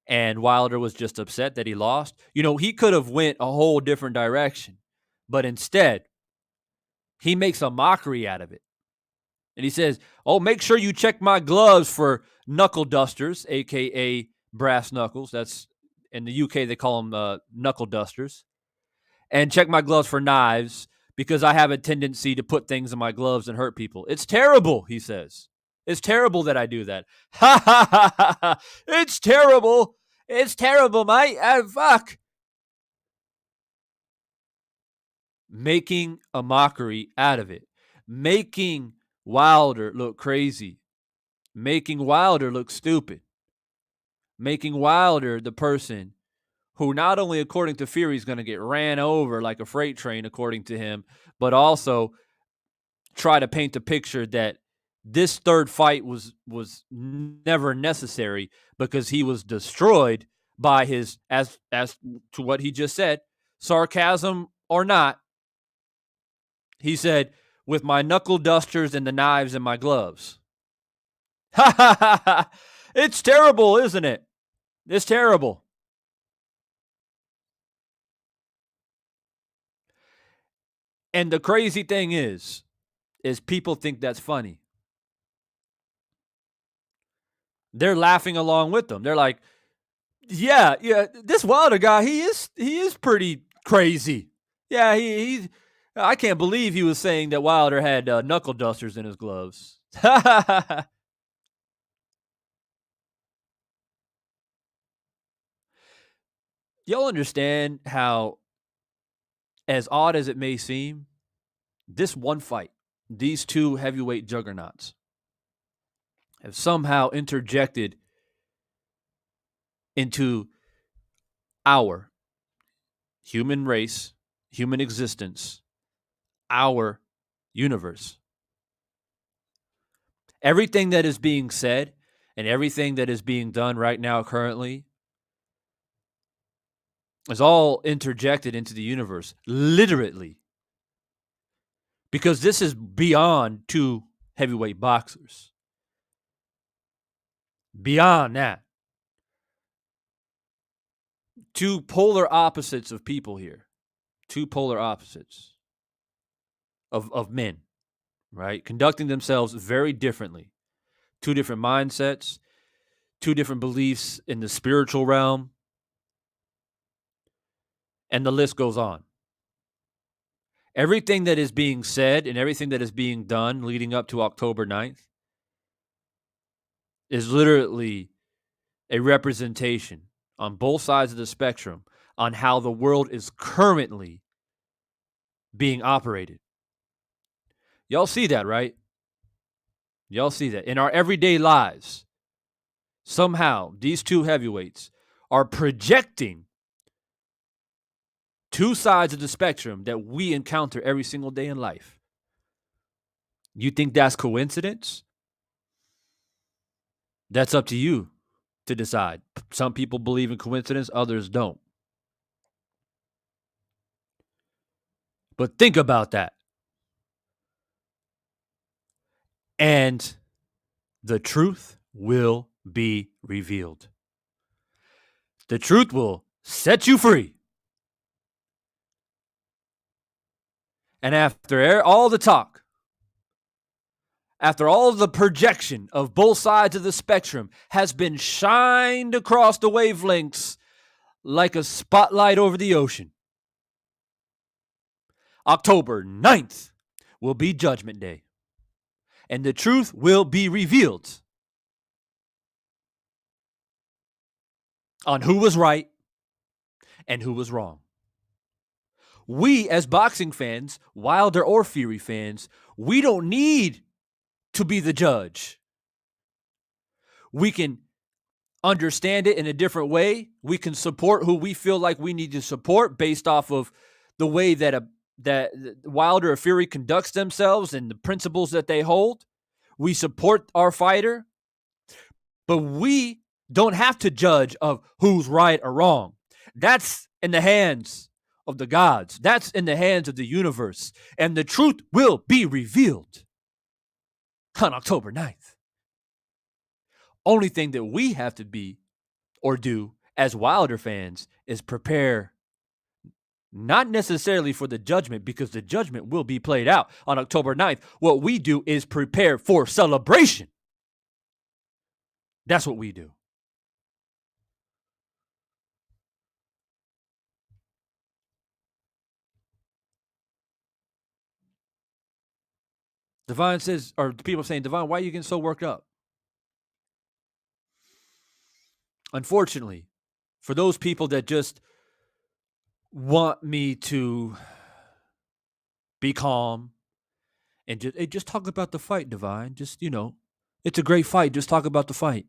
Speaker 1: And Wilder was just upset that he lost. He could have went a whole different direction, but instead, he makes a mockery out of it. And he says, oh, make sure you check my gloves for knuckle dusters, a.k.a. brass knuckles. That's in the UK, they call them knuckle dusters. And check my gloves for knives because I have a tendency to put things in my gloves and hurt people. It's terrible, he says. It's terrible that I do that. Ha, ha, ha, ha, ha. It's terrible. It's terrible, mate. Fuck. Making a mockery out of it. Making Wilder look crazy. Making Wilder look stupid. Making Wilder the person who not only, according to Fury, is going to get ran over like a freight train, according to him, but also try to paint a picture that this third fight was never necessary because he was destroyed by his, as to what he just said, sarcasm or not, he said, with my knuckle dusters and the knives in my gloves. Ha ha ha ha! It's terrible, isn't it? It's terrible. And the crazy thing is people think that's funny. They're laughing along with them. They're like, yeah, this Wilder guy, he is pretty crazy. Yeah, he I can't believe he was saying that Wilder had knuckle dusters in his gloves. Y'all understand how, as odd as it may seem, this one fight, these two heavyweight juggernauts have somehow interjected into our human race, human existence, our universe. Everything that is being said and everything that is being done right now currently is all interjected into the universe, literally. Because this is beyond 2 heavyweight boxers. Beyond that. 2 polar opposites of people here. 2 polar opposites of men, right? Conducting themselves very differently. 2 different mindsets, 2 different beliefs in the spiritual realm. And the list goes on. Everything that is being said and everything that is being done leading up to October 9th is literally a representation on both sides of the spectrum on how the world is currently being operated. Y'all see that, right? Y'all see that. In our everyday lives, somehow these two heavyweights are projecting two sides of the spectrum that we encounter every single day in life. You think that's coincidence? That's up to you to decide. Some people believe in coincidence, others don't. But think about that. And the truth will be revealed. The truth will set you free. And after all the talk, after all the projection of both sides of the spectrum has been shined across the wavelengths like a spotlight over the ocean, October 9th will be Judgment Day. And the truth will be revealed on who was right and who was wrong. We, as boxing fans, Wilder or Fury fans, we don't need to be the judge. We can understand it in a different way. We can support who we feel like we need to support based off of the way that Wilder or Fury conducts themselves and the principles that they hold. We support our fighter, but we don't have to judge of who's right or wrong. That's in the hands of the gods. That's in the hands of the universe. And the truth will be revealed on October 9th. Only thing that we have to be or do as Wilder fans is prepare, not necessarily for the judgment, because the judgment will be played out on October 9th. What we do is prepare for celebration. That's what we do. Divine says, or people saying, Divine, why are you getting so worked up? Unfortunately, for those people that just want me to be calm and just talk about the fight, Divine. Just, it's a great fight. Just talk about the fight.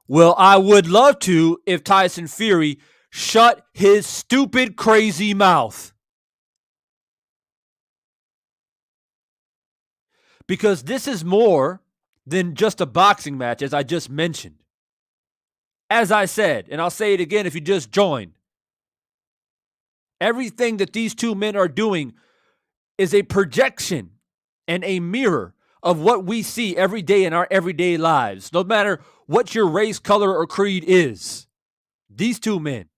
Speaker 1: Well, I would love to if Tyson Fury shut his stupid, crazy mouth. Because this is more than just a boxing match, as I just mentioned. As I said, and I'll say it again if you just joined, everything that these two men are doing is a projection and a mirror of what we see every day in our everyday lives, no matter what your race, color, or creed is. These two men,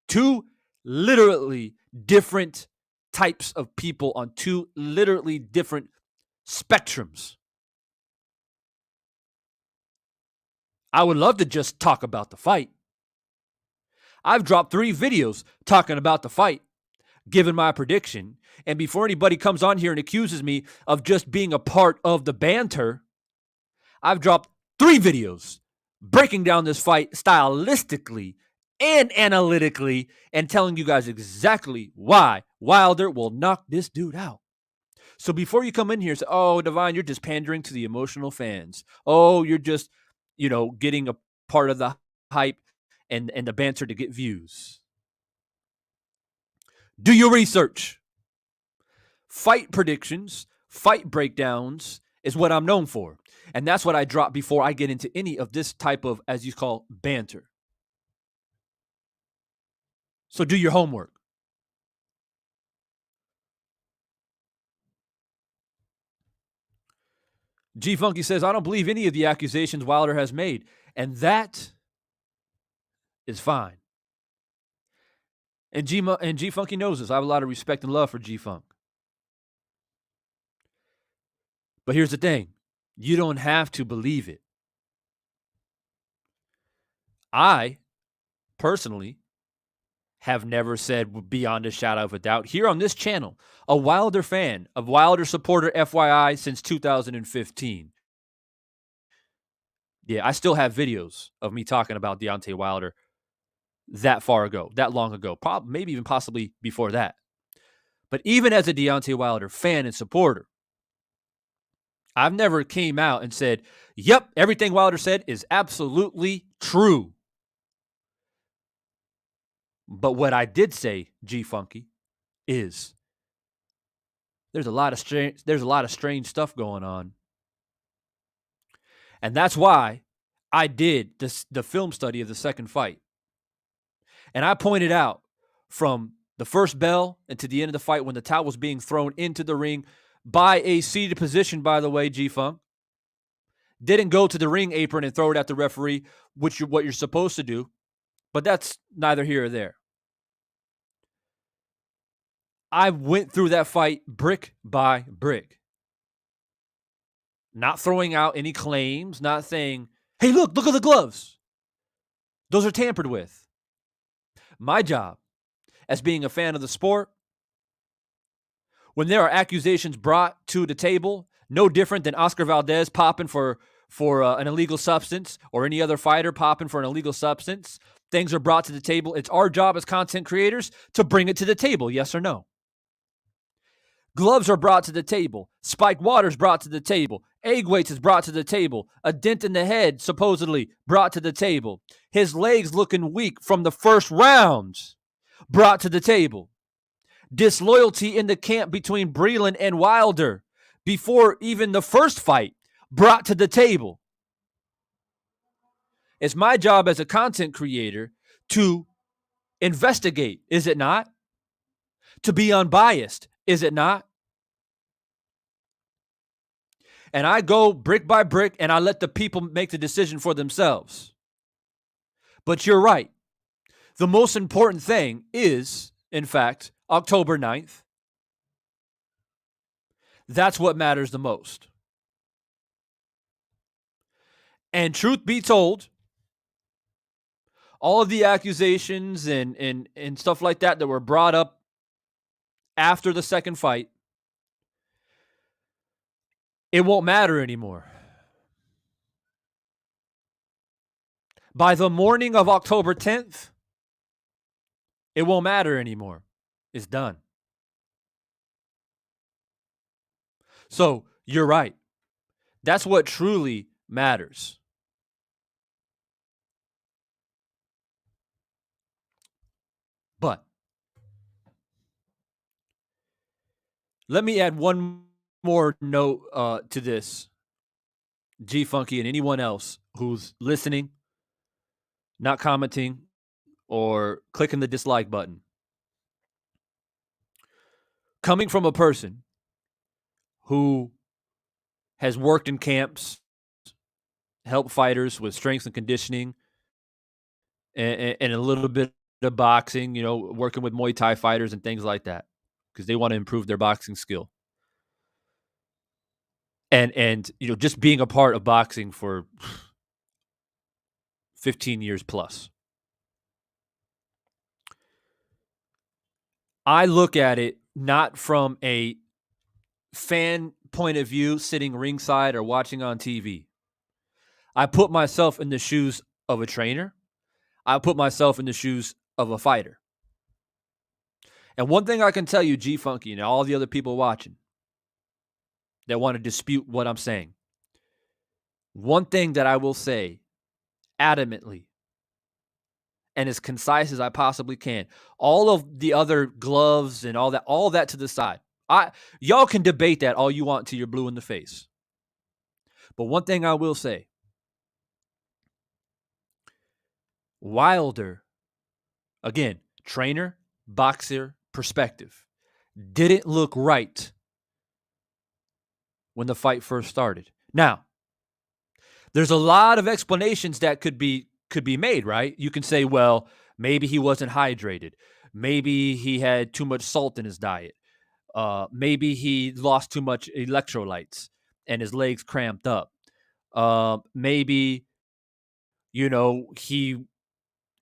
Speaker 1: two literally different types of people on two literally different spectrums. I would love to just talk about the fight. I've dropped 3 videos talking about the fight, given my prediction. And before anybody comes on here and accuses me of just being a part of the banter, I've dropped 3 videos breaking down this fight stylistically and analytically and telling you guys exactly why Wilder will knock this dude out. So before you come in here and say, oh, Divine, you're just pandering to the emotional fans. Oh, you're just, getting a part of the hype and the banter to get views. Do your research. Fight predictions, fight breakdowns is what I'm known for. And that's what I drop before I get into any of this type of, as you call, banter. So do your homework. G Funky says, I don't believe any of the accusations Wilder has made. And that is fine. And G Funky knows this. I have a lot of respect and love for G Funk. But here's the thing. You don't have to believe it. I, personally, have never said beyond a shadow of a doubt here on this channel, a Wilder fan, a Wilder supporter, FYI, since 2015. Yeah, I still have videos of me talking about Deontay Wilder that far ago, that long ago, maybe even possibly before that. But even as a Deontay Wilder fan and supporter, I've never came out and said, yep, everything Wilder said is absolutely true. But what I did say, G Funky, is there's a lot of strange stuff going on. And that's why I did the film study of the second fight. And I pointed out from the first bell and to the end of the fight when the towel was being thrown into the ring by a seated position, by the way, G-Funk. Didn't go to the ring apron and throw it at the referee, what you're supposed to do. But that's neither here or there. I went through that fight brick by brick. Not throwing out any claims, not saying, hey, look at the gloves. Those are tampered with. My job as being a fan of the sport, when there are accusations brought to the table, no different than Oscar Valdez popping for an illegal substance or any other fighter popping for an illegal substance, things are brought to the table. It's our job as content creators to bring it to the table, yes or no? Gloves are brought to the table. Spike water's brought to the table. Egg weights is brought to the table. A dent in the head, supposedly, brought to the table. His legs looking weak from the first round, brought to the table. Disloyalty in the camp between Breland and Wilder before even the first fight, brought to the table. It's my job as a content creator to investigate, is it not? To be unbiased, is it not? And I go brick by brick and I let the people make the decision for themselves. But you're right. The most important thing is, in fact, October 9th. That's what matters the most. And truth be told, all of the accusations and stuff like that were brought up after the second fight, it won't matter anymore. By the morning of October 10th, it won't matter anymore. It's done. So you're right. That's what truly matters. But let me add one more note to this, G Funky, and anyone else who's listening, not commenting, or clicking the dislike button. Coming from a person who has worked in camps, helped fighters with strength and conditioning, and a little bit of boxing, working with Muay Thai fighters and things like that, because they want to improve their boxing skill. And just being a part of boxing for 15 years plus. I look at it not from a fan point of view, sitting ringside or watching on TV. I put myself in the shoes of a trainer. I put myself in the shoes of a fighter. And one thing I can tell you, G Funky, and all the other people watching that want to dispute what I'm saying, one thing that I will say adamantly and as concise as I possibly can, all of the other gloves and all that to the side. Y'all can debate that all you want till you're blue in the face. But one thing I will say, Wilder, again, trainer, boxer, perspective, didn't look right when the fight first started. Now, there's a lot of explanations that could be made, right? You can say, well, maybe he wasn't hydrated. Maybe he had too much salt in his diet. Maybe he lost too much electrolytes and his legs cramped up. Maybe, he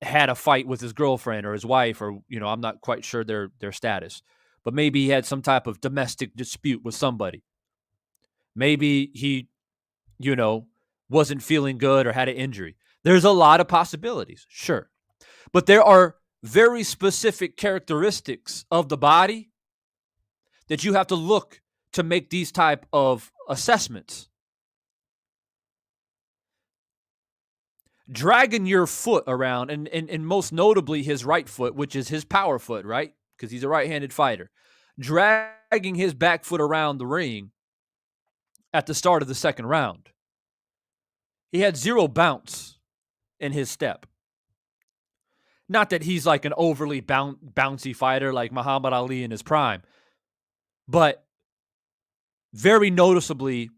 Speaker 1: had a fight with his girlfriend or his wife, or I'm not quite sure their status, but maybe he had some type of domestic dispute with somebody. Maybe he, wasn't feeling good or had an injury. There's a lot of possibilities, sure. But there are very specific characteristics of the body that you have to look to make these type of assessments. Dragging your foot around, and most notably his right foot, which is his power foot, right? Because he's a right-handed fighter. Dragging his back foot around the ring at the start of the second round. He had zero bounce in his step. Not that he's like an overly bouncy fighter like Muhammad Ali in his prime, but very noticeably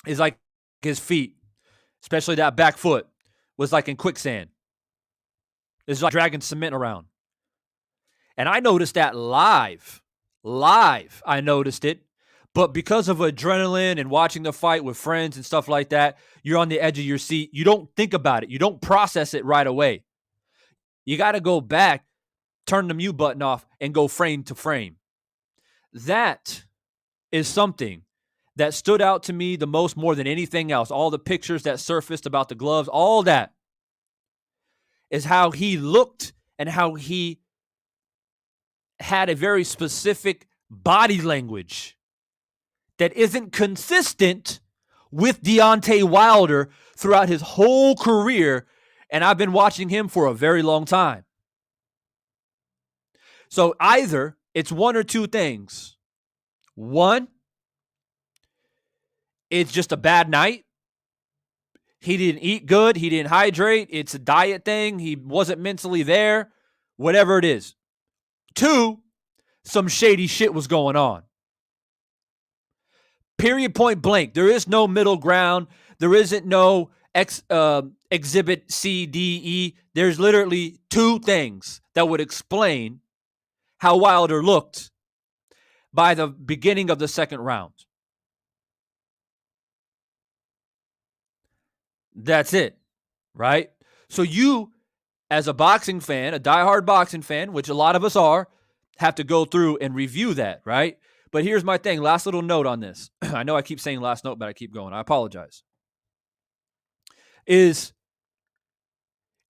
Speaker 1: is like his feet, especially that back foot, was like in quicksand. It's like dragging cement around. And I noticed that live. I noticed it. But because of adrenaline and watching the fight with friends and stuff like that, you're on the edge of your seat. You don't think about it. You don't process it right away. You got to go back, turn the mute button off, and go frame to frame. That is something that stood out to me the most, more than anything else. All the pictures that surfaced about the gloves, all that is how he looked and how he had a very specific body language that isn't consistent with Deontay Wilder throughout his whole career, and I've been watching him for a very long time. So either it's one or two things. One, it's just a bad night. He didn't eat good. He didn't hydrate. It's a diet thing. He wasn't mentally there. Whatever it is. Two, some shady shit was going on. Period, point blank. There is no middle ground. There isn't no exhibit C, D, E. There's literally two things that would explain how Wilder looked by the beginning of the second round. That's it, right? So you, as a boxing fan, a diehard boxing fan, which a lot of us are, have to go through and review that, right? But here's my thing. Last little note on this. I know I keep saying last note, but I keep going. I apologize. Is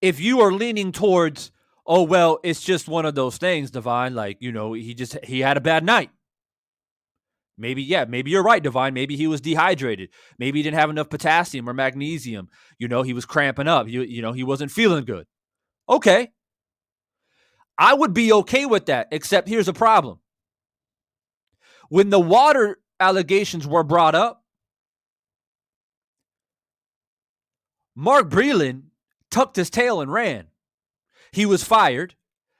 Speaker 1: if you are leaning towards, oh, well, it's just one of those things, Divine, like, he had a bad night. Maybe you're right, Divine. Maybe he was dehydrated. Maybe he didn't have enough potassium or magnesium. He was cramping up. He wasn't feeling good. Okay. I would be okay with that, except here's a problem. When the water allegations were brought up, Mark Breland tucked his tail and ran. He was fired,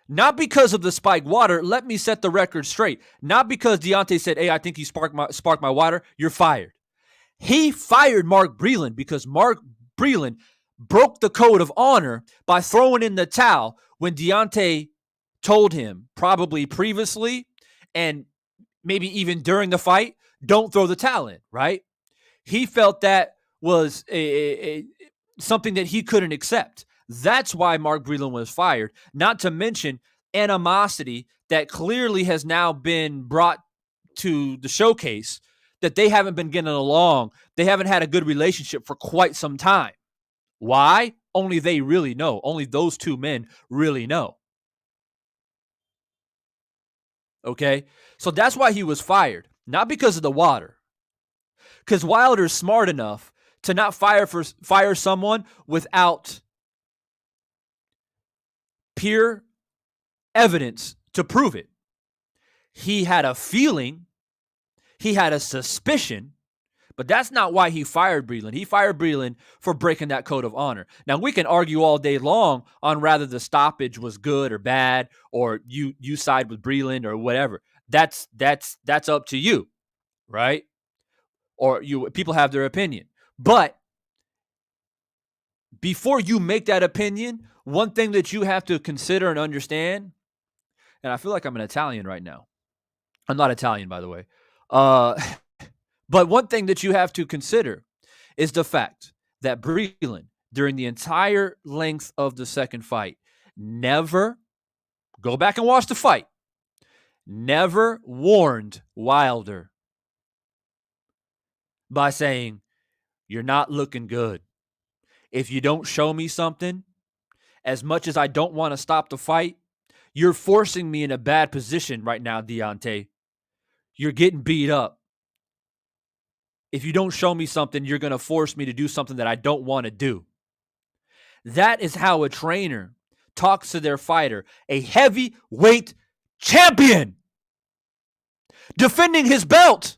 Speaker 1: not because of the spiked water. Let me set the record straight. Not because Deontay said, hey, I think you sparked my water. You're fired. He fired Mark Breland because Mark Breland broke the code of honor by throwing in the towel when Deontay told him, probably previously and maybe even during the fight, don't throw the towel in, right? He felt that was something that he couldn't accept. That's why Mark Breland was fired, not to mention animosity that clearly has now been brought to the showcase, that they haven't been getting along. They haven't had a good relationship for quite some time. Why? Only they really know. Only those two men really know. Okay? So that's why he was fired, not because of the water. Because Wilder's smart enough to not fire someone without pure evidence to prove it. He had a feeling, he had a suspicion, but that's not why he fired Breland. He fired Breland for breaking that code of honor. Now, we can argue all day long on whether the stoppage was good or bad, or you side with Breland or whatever. That's up to you, right? Or people have their opinion. But before you make that opinion, one thing that you have to consider and understand, and I feel like I'm an Italian right now. I'm not Italian, by the way. But one thing that you have to consider is the fact that Breland, during the entire length of the second fight, never, go back and watch the fight, never warned Wilder by saying, you're not looking good. If you don't show me something, as much as I don't want to stop the fight, you're forcing me in a bad position right now, Deontay. You're getting beat up. If you don't show me something, you're going to force me to do something that I don't want to do. That is how a trainer talks to their fighter, a heavyweight champion defending his belt.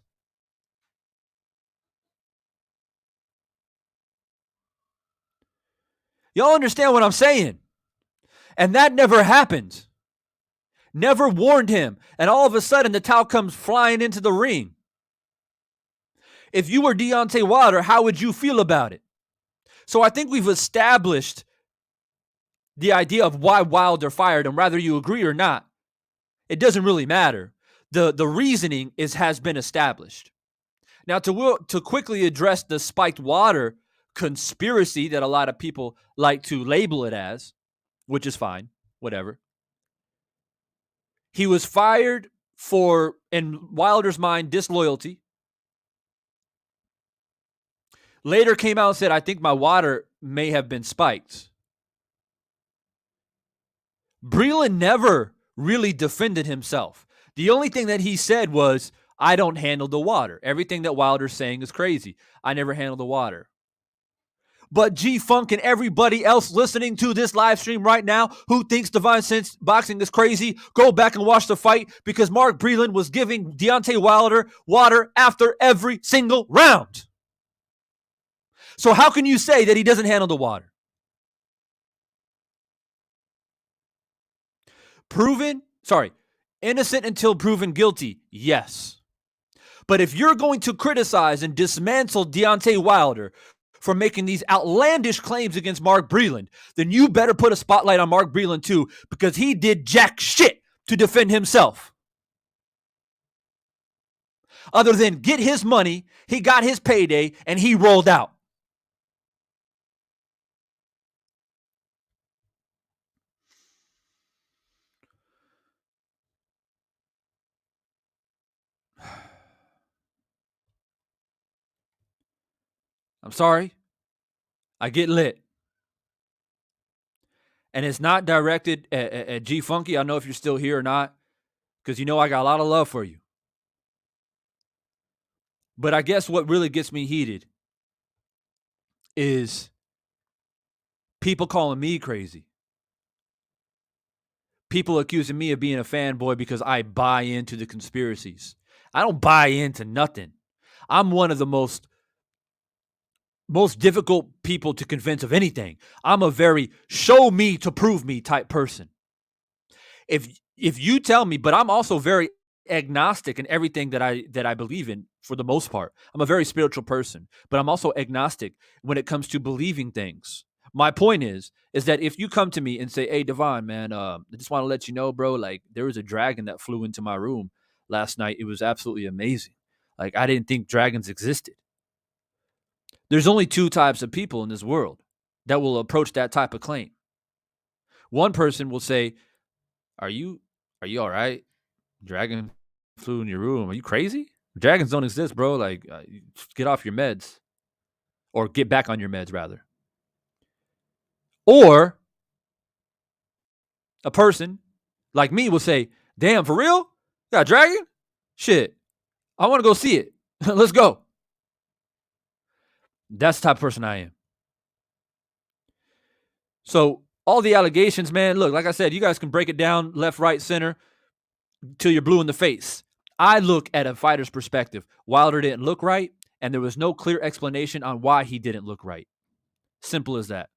Speaker 1: Y'all understand what I'm saying? And that never happened. Never warned him. And all of a sudden, the towel comes flying into the ring. If you were Deontay Wilder, how would you feel about it? So I think we've established the idea of why Wilder fired him, whether you agree or not. It doesn't really matter. The reasoning has been established. Now, to quickly address the spiked water conspiracy that a lot of people like to label it as, which is fine, whatever. He was fired for, in Wilder's mind, disloyalty. Later came out and said, I think my water may have been spiked. Breland never really defended himself. The only thing that he said was, I don't handle the water. Everything that Wilder's saying is crazy. I never handle the water. But G-Funk and everybody else listening to this live stream right now who thinks Divine Sense boxing is crazy, go back and watch the fight, because Mark Breland was giving Deontay Wilder water after every single round. So how can you say that he doesn't handle the water? Innocent until proven guilty, yes. But if you're going to criticize and dismantle Deontay Wilder for making these outlandish claims against Mark Breland, then you better put a spotlight on Mark Breland too, because he did jack shit to defend himself. Other than get his money, he got his payday, and he rolled out. I'm sorry. I get lit. And it's not directed at G Funky. I don't know if you're still here or not, because you know I got a lot of love for you. But I guess what really gets me heated is people calling me crazy. People accusing me of being a fanboy because I buy into the conspiracies. I don't buy into nothing. I'm one of the most difficult people to convince of anything. I'm a very show me to prove me type person. If you tell me, but I'm also very agnostic in everything that I believe in for the most part. I'm a very spiritual person, but I'm also agnostic when it comes to believing things. My point is that if you come to me and say, hey, Devon, man, I just want to let you know, bro, like there was a dragon that flew into my room last night. It was absolutely amazing. Like I didn't think dragons existed. There's only two types of people in this world that will approach that type of claim. One person will say, are you all right? Dragon flew in your room. Are you crazy? Dragons don't exist, bro. Like, get off your meds. Or get back on your meds, rather. Or a person like me will say, damn, for real? You got a dragon? Shit. I want to go see it. Let's go. That's the type of person I am. So all the allegations, man, look, like I said, you guys can break it down left, right, center till you're blue in the face. I look at a fighter's perspective. Wilder didn't look right, and there was no clear explanation on why he didn't look right. Simple as that.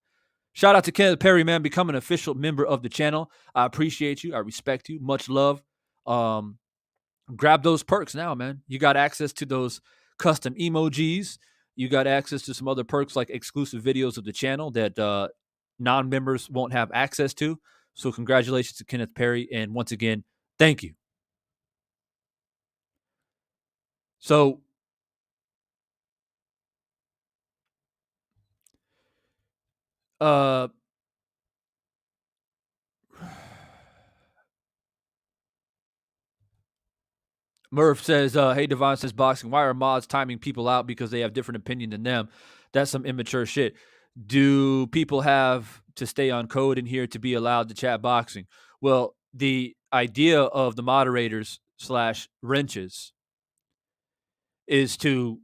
Speaker 1: Shout out to Kenneth Perry, man, become an official member of the channel. I appreciate you. I respect you. Much love. Grab those perks now, man. You got access to those custom emojis. You got access to some other perks like exclusive videos of the channel that non-members won't have access to. So congratulations to Kenneth Perry. And once again, thank you. So Murph says, hey, Devon says, boxing, why are mods timing people out because they have different opinion than them? That's some immature shit. Do people have to stay on code in here to be allowed to chat boxing? Well, the idea of the moderators / wrenches is to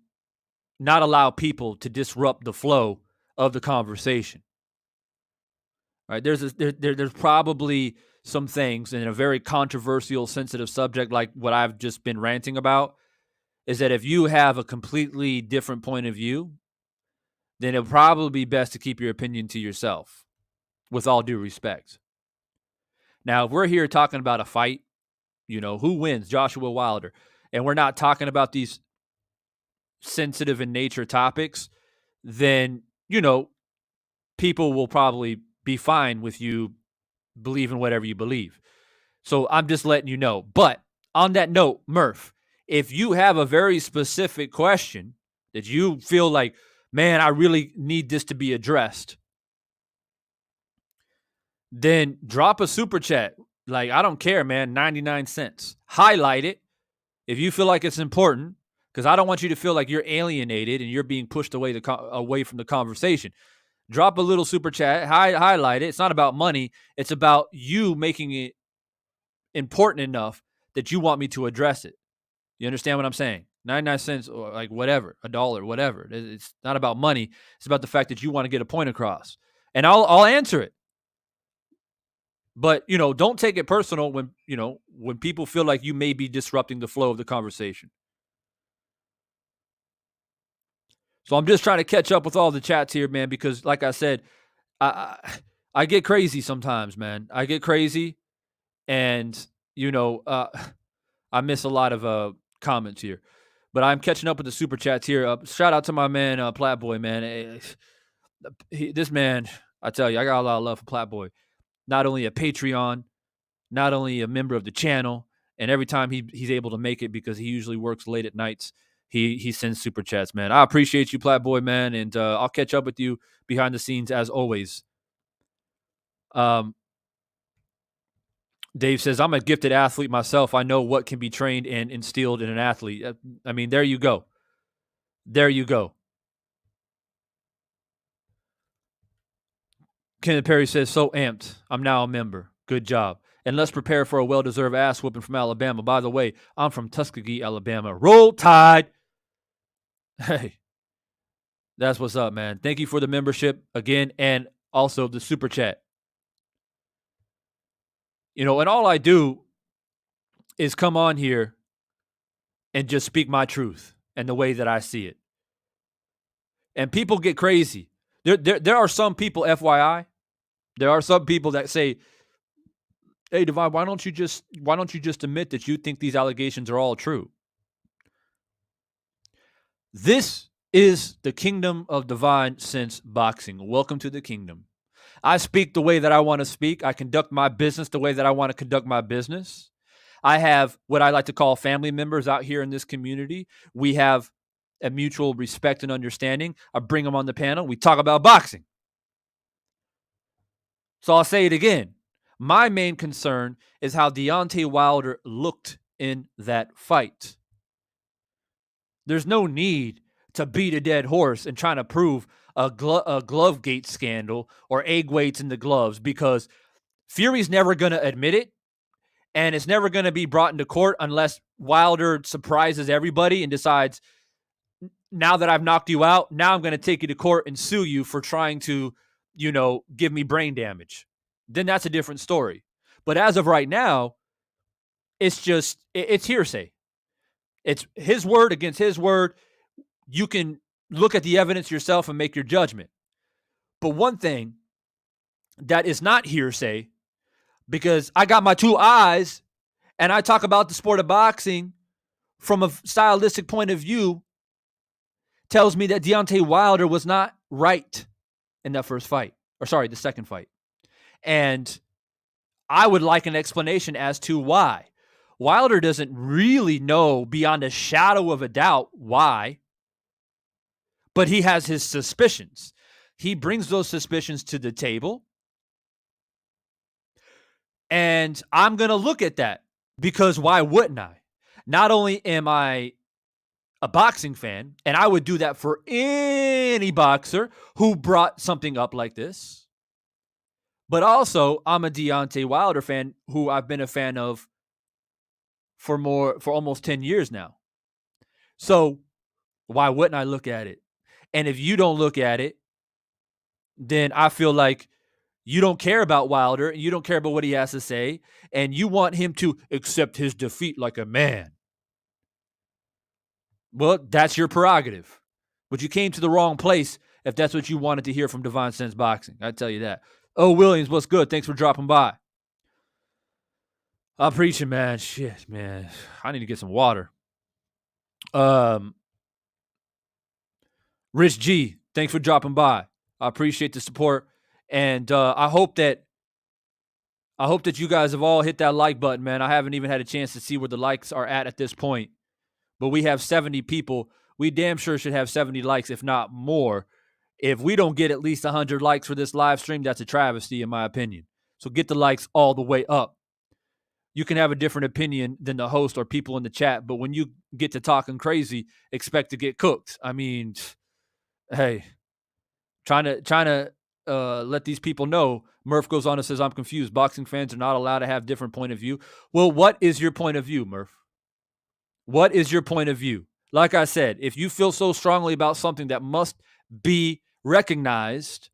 Speaker 1: not allow people to disrupt the flow of the conversation. Right? There's probably some things in a very controversial, sensitive subject like what I've just been ranting about, is that if you have a completely different point of view, then it'll probably be best to keep your opinion to yourself, with all due respect. Now, if we're here talking about a fight, who wins, Joshua Wilder, and we're not talking about these sensitive in nature topics, then, people will probably be fine with you believing whatever you believe. So I'm just letting you know. But on that note, Murph, if you have a very specific question that you feel like, man, I really need this to be addressed, then drop a super chat. Like, I don't care, man, 99 cents. Highlight it if you feel like it's important, because I don't want you to feel like you're alienated and you're being pushed away from the conversation. Drop a little super chat, highlight it. It's not about money. It's about you making it important enough that you want me to address it. You understand what I'm saying? 99 cents or like whatever, $1, whatever. It's not about money. It's about the fact that you want to get a point across. And I'll answer it. But, don't take it personal when people feel like you may be disrupting the flow of the conversation. So I'm just trying to catch up with all the chats here, man, because like I said, I get crazy sometimes, man. I get crazy, and, I miss a lot of comments here. But I'm catching up with the super chats here. Shout out to my man, Platboy, man. This man, I tell you, I got a lot of love for Platboy. Not only a Patreon, not only a member of the channel, and every time he's able to make it, because he usually works late at nights, he sends super chats, man. I appreciate you, Platboy, man, and I'll catch up with you behind the scenes as always. Dave says, I'm a gifted athlete myself. I know what can be trained and instilled in an athlete. I mean, there you go. There you go. Kenneth Perry says, so amped. I'm now a member. Good job. And let's prepare for a well-deserved ass whooping from Alabama. By the way, I'm from Tuskegee, Alabama. Roll Tide. Hey, that's what's up, man. Thank you for the membership again, and also the super chat. And all I do is come on here and just speak my truth and the way that I see it. And people get crazy. There are some people, FYI, there are some people that say, hey, Devon, why don't you just admit that you think these allegations are all true? This is the kingdom of divine sense boxing. Welcome to the kingdom. I speak the way that I want to speak. I conduct my business the way that I want to conduct my business. I have what I like to call family members out here in this community. We have a mutual respect and understanding. I bring them on the panel. We talk about boxing. So I'll say it again. My main concern is how Deontay Wilder looked in that fight. There's no need to beat a dead horse and trying to prove a glove gate scandal or egg weights in the gloves, because Fury's never going to admit it, and it's never going to be brought into court unless Wilder surprises everybody and decides, now that I've knocked you out, now I'm going to take you to court and sue you for trying to, give me brain damage. Then that's a different story. But as of right now, it's hearsay. It's his word against his word. You can look at the evidence yourself and make your judgment. But one thing that is not hearsay, because I got my two eyes and I talk about the sport of boxing from a stylistic point of view, tells me that Deontay Wilder was not right in that first fight. The second fight. And I would like an explanation as to why. Wilder doesn't really know beyond a shadow of a doubt why, but he has his suspicions. He brings those suspicions to the table. And I'm going to look at that, because why wouldn't I? not only am I a boxing fan, and I would do that for any boxer who brought something up like this, but also I'm a Deontay Wilder fan who I've been a fan of for almost 10 years now. So why wouldn't I look at it? And if you don't look at it, then I feel like you don't care about Wilder, and you don't care about what he has to say, and you want him to accept his defeat like a man. Well, that's your prerogative. But you came to the wrong place if that's what you wanted to hear from Divine Sense Boxing. I tell you that. Oh, Williams, what's good? Thanks for dropping by. I'm preaching, man. Shit, man. I need to get some water. Rich G, thanks for dropping by. I appreciate the support. And I hope that you guys have all hit that like button, man. I haven't even had a chance to see where the likes are at this point. But we have 70 people. We damn sure should have 70 likes, if not more. If we don't get at least 100 likes for this live stream, that's a travesty, in my opinion. So get the likes all the way up. You can have a different opinion than the host or people in the chat, but when you get to talking crazy, expect to get cooked. I mean, hey, trying to let these people know. Murph goes on and says, I'm confused. Boxing fans are not allowed to have different point of view. Well, what is your point of view, Murph? What is your point of view? Like I said, if you feel so strongly about something that must be recognized,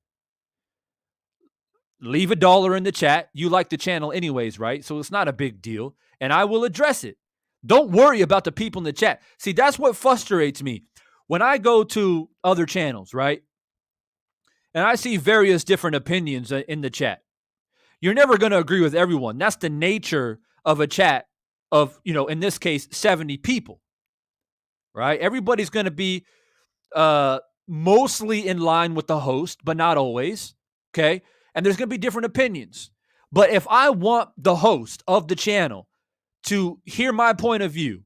Speaker 1: leave $1 in the chat. You like the channel anyways, right? So it's not a big deal, and I will address it. Don't worry about the people in the chat. See, that's what frustrates me. When I go to other channels, right, and I see various different opinions in the chat, you're never going to agree with everyone. That's the nature of a chat of, in this case, 70 people, right? Everybody's going to be mostly in line with the host, but not always, okay? And there's going to be different opinions. But if I want the host of the channel to hear my point of view,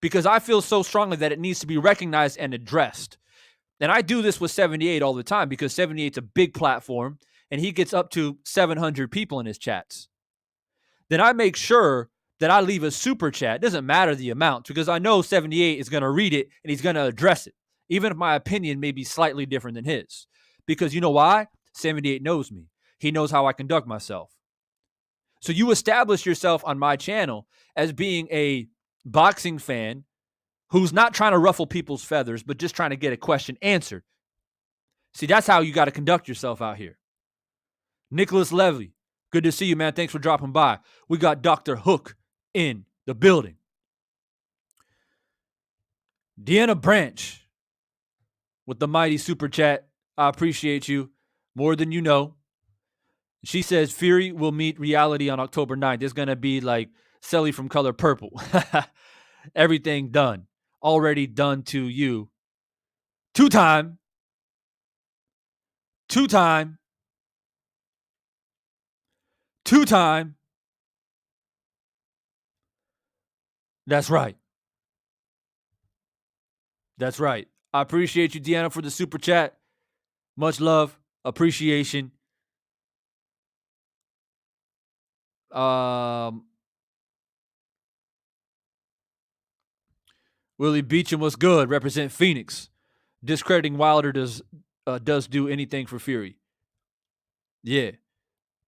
Speaker 1: because I feel so strongly that it needs to be recognized and addressed, and I do this with 78 all the time because 78's a big platform, and he gets up to 700 people in his chats, then I make sure that I leave a super chat. It doesn't matter the amount, because I know 78 is going to read it and he's going to address it, even if my opinion may be slightly different than his. Because you know why? 78 knows me. He knows how I conduct myself. So you establish yourself on my channel as being a boxing fan who's not trying to ruffle people's feathers, but just trying to get a question answered. See, that's how you got to conduct yourself out here. Nicholas Levy, good to see you, man. Thanks for dropping by. We got Dr. Hook in the building. Deanna Branch with the mighty super chat. I appreciate you more than you know. She says Fury will meet reality on October 9th. It's going to be like Selly from Color Purple. Everything done. Already done to you. Two-time. That's right. I appreciate you, Deanna, for the super chat. Much love, appreciation. Willie Beecham was good. Represent Phoenix. Discrediting Wilder does do anything for Fury. Yeah.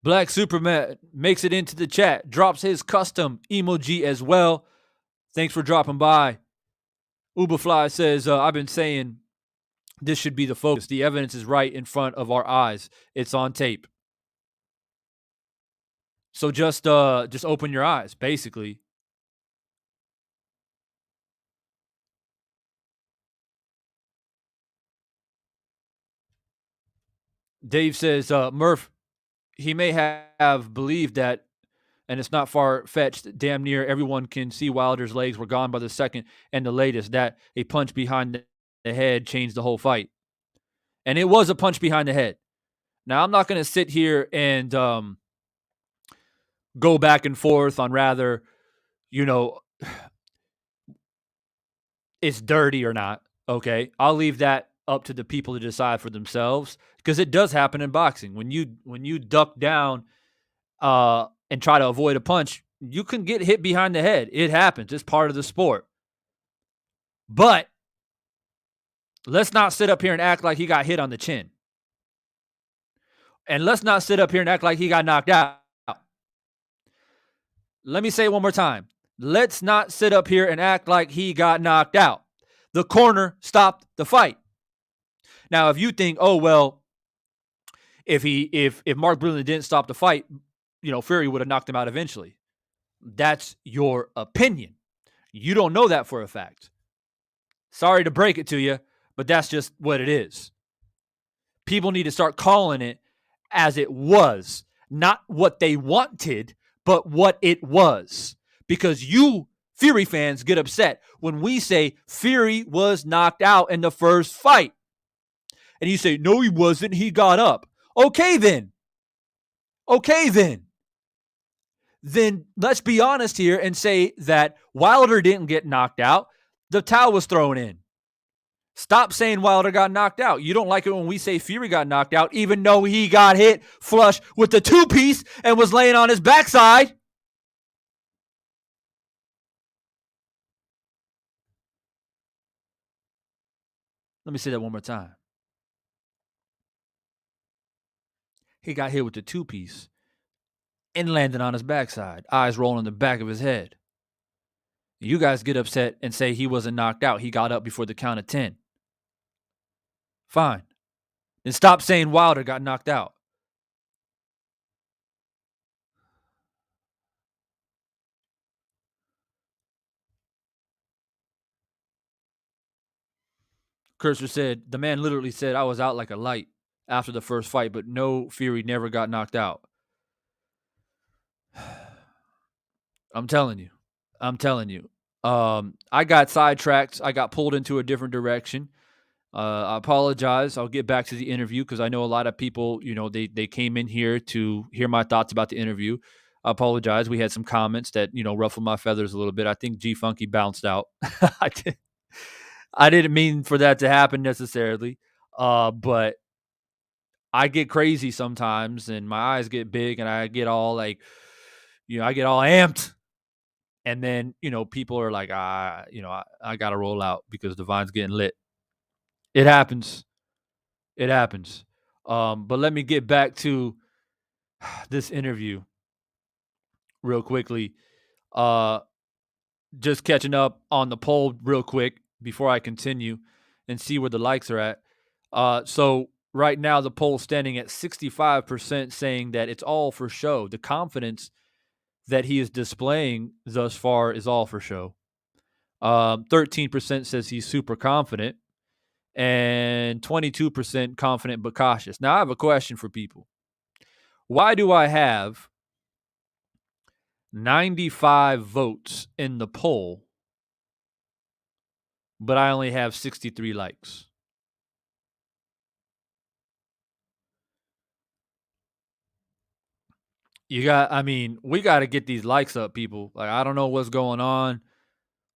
Speaker 1: Black Superman makes it into the chat. Drops his custom emoji as well. Thanks for dropping by. Uberfly says, I've been saying this should be the focus. The evidence is right in front of our eyes. It's on tape. So just open your eyes, basically. Dave says, Murph, he may have believed that, and it's not far-fetched, damn near everyone can see Wilder's legs were gone by the second and the latest, that a punch behind the head changed the whole fight. And it was a punch behind the head. Now, I'm not going to sit here and go back and forth on rather, it's dirty or not, okay? I'll leave that up to the people to decide for themselves, because it does happen in boxing. When you duck down and try to avoid a punch, You can get hit behind the head. It happens. It's part of the sport. But let's not sit up here and act like he got hit on the chin. And let's not sit up here and act like he got knocked out. Let me say it one more time. Let's not sit up here and act like he got knocked out. The corner stopped the fight. Now, if you think, oh, well, if Mark Breland didn't stop the fight, Fury would have knocked him out eventually. That's your opinion. You don't know that for a fact. Sorry to break it to you, but that's just what it is. People need to start calling it as it was, not what they wanted, but what it was. Because you, Fury fans, get upset when we say Fury was knocked out in the first fight. And you say, no, he wasn't. He got up. Okay, then. Then let's be honest here and say that Wilder didn't get knocked out. The towel was thrown in. Stop saying Wilder got knocked out. You don't like it when we say Fury got knocked out, even though he got hit flush with the two-piece and was laying on his backside. Let me say that one more time. He got hit with the two-piece and landed on his backside, eyes rolling in the back of his head. You guys get upset and say he wasn't knocked out. He got up before the count of 10. Fine. Then stop saying Wilder got knocked out. Cursor said, the man literally said, I was out like a light after the first fight, but no, Fury never got knocked out. I'm telling you. I got sidetracked. I got pulled into a different direction. I apologize. I'll get back to the interview because I know a lot of people, they came in here to hear my thoughts about the interview. I apologize. We had some comments that, ruffled my feathers a little bit. I think G Funky bounced out. I didn't mean for that to happen necessarily. But I get crazy sometimes and my eyes get big and I get all I get all amped. And then, people are like, I got to roll out because the Vine's getting lit. It happens. But let me get back to this interview real quickly. Just catching up on the poll real quick before I continue and see where the likes are at. So right now the poll's standing at 65% saying that it's all for show. The confidence that he is displaying thus far is all for show. 13% says he's super confident. And 22% confident but cautious. Now, I have a question for people. Why do I have 95 votes in the poll, but I only have 63 likes? We got to get these likes up, people. Like, I don't know what's going on,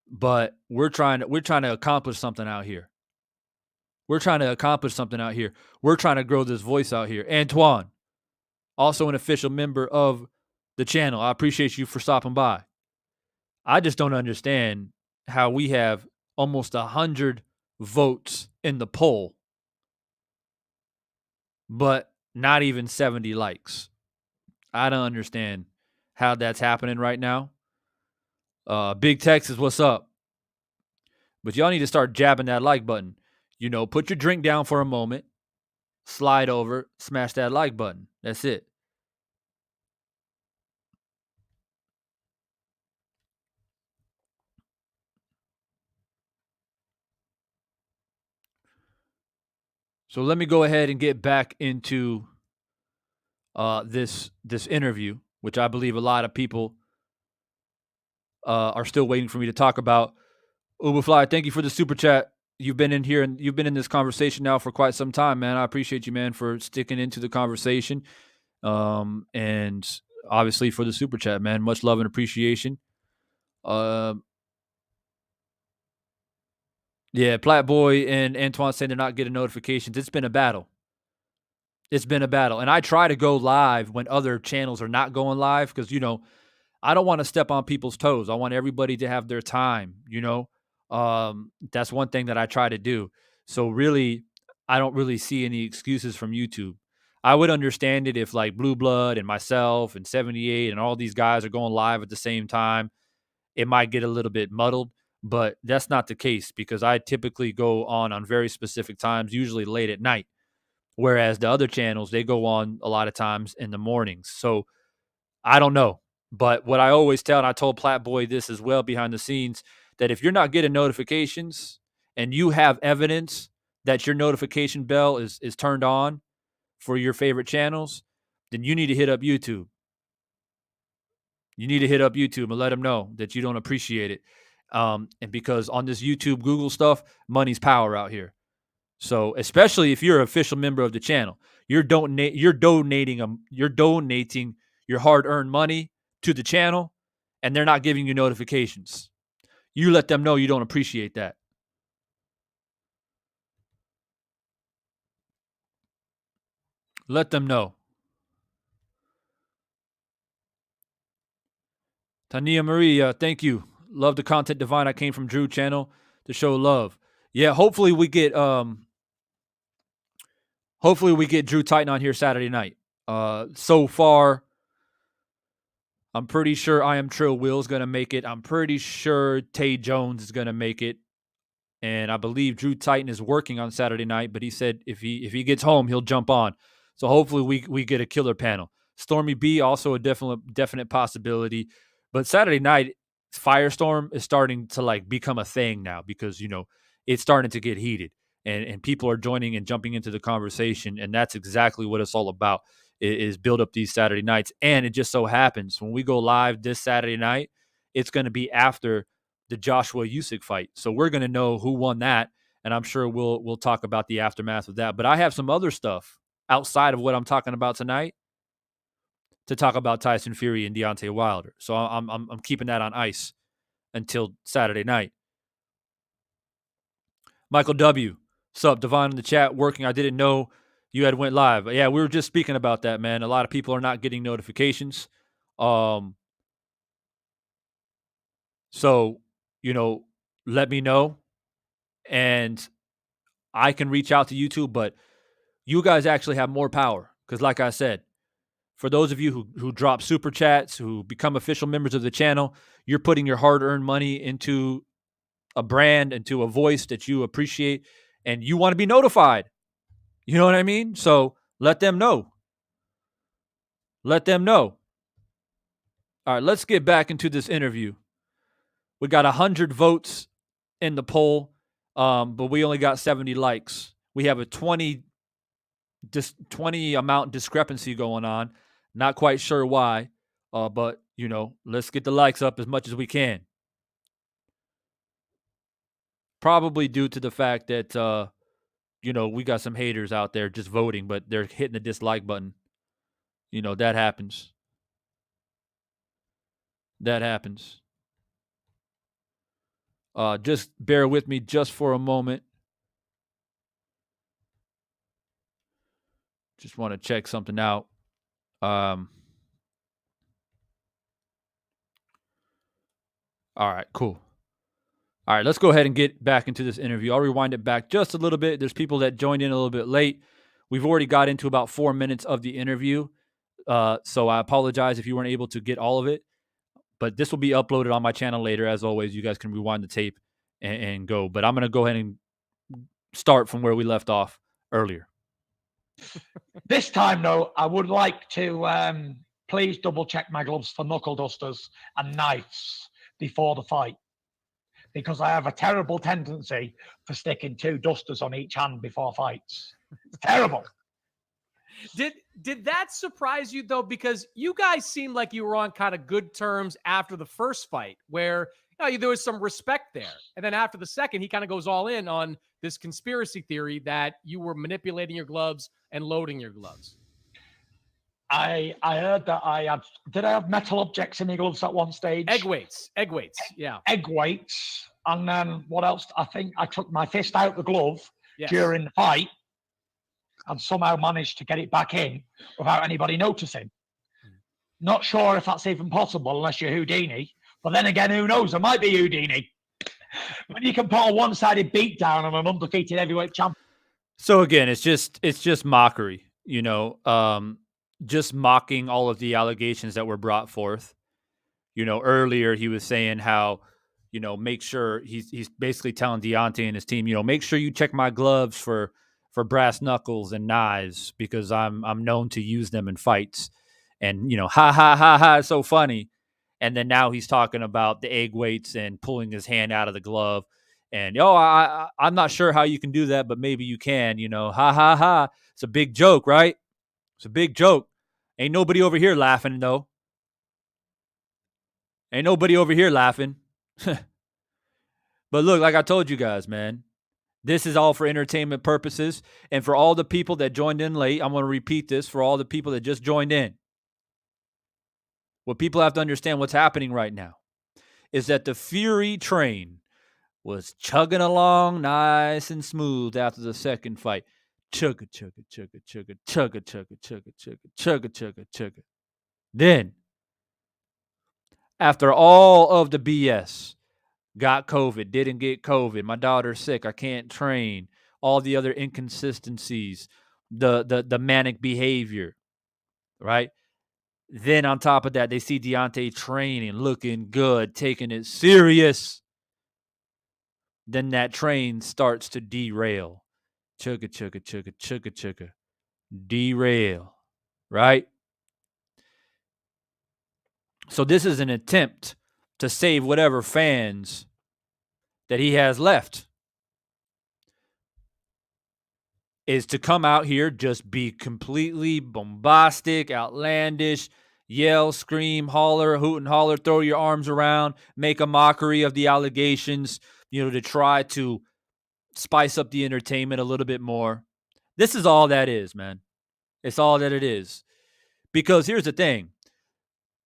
Speaker 1: but we're trying to accomplish something out here. We're trying to grow this voice out here. Antoine, also an official member of the channel. I appreciate you for stopping by. I just don't understand how we have almost 100 votes in the poll, but not even 70 likes. I don't understand how that's happening right now. Big Texas, what's up? But y'all need to start jabbing that like button. Put your drink down for a moment, slide over, smash that like button. That's it. So let me go ahead and get back into this interview, which I believe a lot of people are still waiting for me to talk about. Uberfly, thank you for the super chat. You've been in here and you've been in this conversation now for quite some time, man. I appreciate you, man, for sticking into the conversation. And obviously for the super chat, man. Much love and appreciation. Yeah, Platt Boy and Antoine saying they're not getting notifications. It's been a battle. And I try to go live when other channels are not going live because, I don't want to step on people's toes. I want everybody to have their time, That's one thing that I try to do. So really, I don't really see any excuses from YouTube. I would understand it if like Blue Blood and myself and 78 and all these guys are going live at the same time. It might get a little bit muddled, but that's not the case because I typically go on very specific times, usually late at night. Whereas the other channels, they go on a lot of times in the mornings. So I don't know. But what I always tell, and I told Platboy this as well behind the scenes, that if you're not getting notifications and you have evidence that your notification bell is turned on for your favorite channels, then you need to hit up YouTube. You need to hit up YouTube and let them know that you don't appreciate it. And because on this YouTube, Google stuff, money's power out here. So especially if you're an official member of the channel, you're donating your hard-earned money to the channel, and they're not giving you notifications. You let them know you don't appreciate that. Let them know. Tania Marie, thank you. Love the content, Divine. I came from Drew channel to show love. Yeah, hopefully we get Drew Titan on here Saturday night. So far, I'm pretty sure I Am Trill Will's going to make it. I'm pretty sure Tay Jones is going to make it. And I believe Drew Titan is working on Saturday night, but he said if he gets home, he'll jump on. So hopefully we get a killer panel. Stormy B, also a definite possibility. But Saturday night, Firestorm is starting to like become a thing now because, it's starting to get heated and people are joining and jumping into the conversation. And that's exactly what it's all about is build up these Saturday nights. And it just so happens when we go live this Saturday night, it's going to be after the Joshua Usyk fight. So we're going to know who won that. And I'm sure we'll talk about the aftermath of that. But I have some other stuff outside of what I'm talking about tonight to talk about Tyson Fury and Deontay Wilder. So I'm keeping that on ice until Saturday night. Michael W. Sup, Devon in the chat working. I didn't know you had went live. Yeah, we were just speaking about that, man. A lot of people are not getting notifications. So, let me know. And I can reach out to YouTube, but you guys actually have more power. Because like I said, for those of you who drop super chats, who become official members of the channel, you're putting your hard-earned money into a brand, into a voice that you appreciate, and you want to be notified. You know what I mean? So let them know. Let them know. All right, let's get back into this interview. We got 100 votes in the poll, but we only got 70 likes. We have a 20 amount discrepancy going on. Not quite sure why, but, let's get the likes up as much as we can. Probably due to the fact that, we got some haters out there just voting, but they're hitting the dislike button. That happens. That happens. Just bear with me just for a moment. Just want to check something out. All right, cool. All right, let's go ahead and get back into this interview. I'll rewind it back just a little bit. There's people that joined in a little bit late. We've already got into about 4 minutes of the interview. So I apologize if you weren't able to get all of it. But this will be uploaded on my channel later. As always, you guys can rewind the tape and go. But I'm going to go ahead and start from where we left off earlier.
Speaker 3: This time, though, I would like to please double check my gloves for knuckle dusters and knives before the fight, because I have a terrible tendency for sticking 2 dusters on each hand before fights. It's terrible.
Speaker 4: Did that surprise you, though? Because you guys seemed like you were on kind of good terms after the first fight, where there was some respect there. And then after the second, he kind of goes all in on this conspiracy theory that you were manipulating your gloves and loading your gloves.
Speaker 3: I heard that did I have metal objects in the gloves at one stage?
Speaker 4: Egg weights, yeah.
Speaker 3: Egg weights. And then what else? I think I took my fist out the glove during the fight and somehow managed to get it back in without anybody noticing. Not sure if that's even possible unless you're Houdini. But then again, who knows? There might be Houdini. When you can put a one-sided beatdown on an undefeated heavyweight champion.
Speaker 1: So again, it's just mockery, just mocking all of the allegations that were brought forth. Earlier he was saying how, make sure he's basically telling Deontay and his team, make sure you check my gloves for brass knuckles and knives because I'm known to use them in fights. And ha ha ha ha, it's so funny. And then now he's talking about the egg weights and pulling his hand out of the glove. And I'm not sure how you can do that, but maybe you can. Ha ha ha. It's a big joke, right? It's a big joke. Ain't nobody over here laughing though. Ain't nobody over here laughing. But look, like I told you guys, man, this is all for entertainment purposes. And for all the people that joined in late, I'm going to repeat this for all the people that just joined in. What people have to understand what's happening right now is that the Fury train was chugging along nice and smooth after the second fight. Chugga, chugga, chugga, chugga, chugga, chugga, chugga, chugga, chugga, chugga, chugga. Then, after all of the BS, got COVID, didn't get COVID, my daughter's sick, I can't train, all the other inconsistencies, the manic behavior, right? Then on top of that, they see Deontay training, looking good, taking it serious. Then that train starts to derail. Chugga, chugga, chugga, chugga, chugga. Derail, right? So this is an attempt to save whatever fans that he has left. Is to come out here, just be completely bombastic, outlandish, yell, scream, holler, hoot and holler, throw your arms around, make a mockery of the allegations, to try to spice up the entertainment a little bit more. This is all that is, man. It's all that it is. Because here's the thing.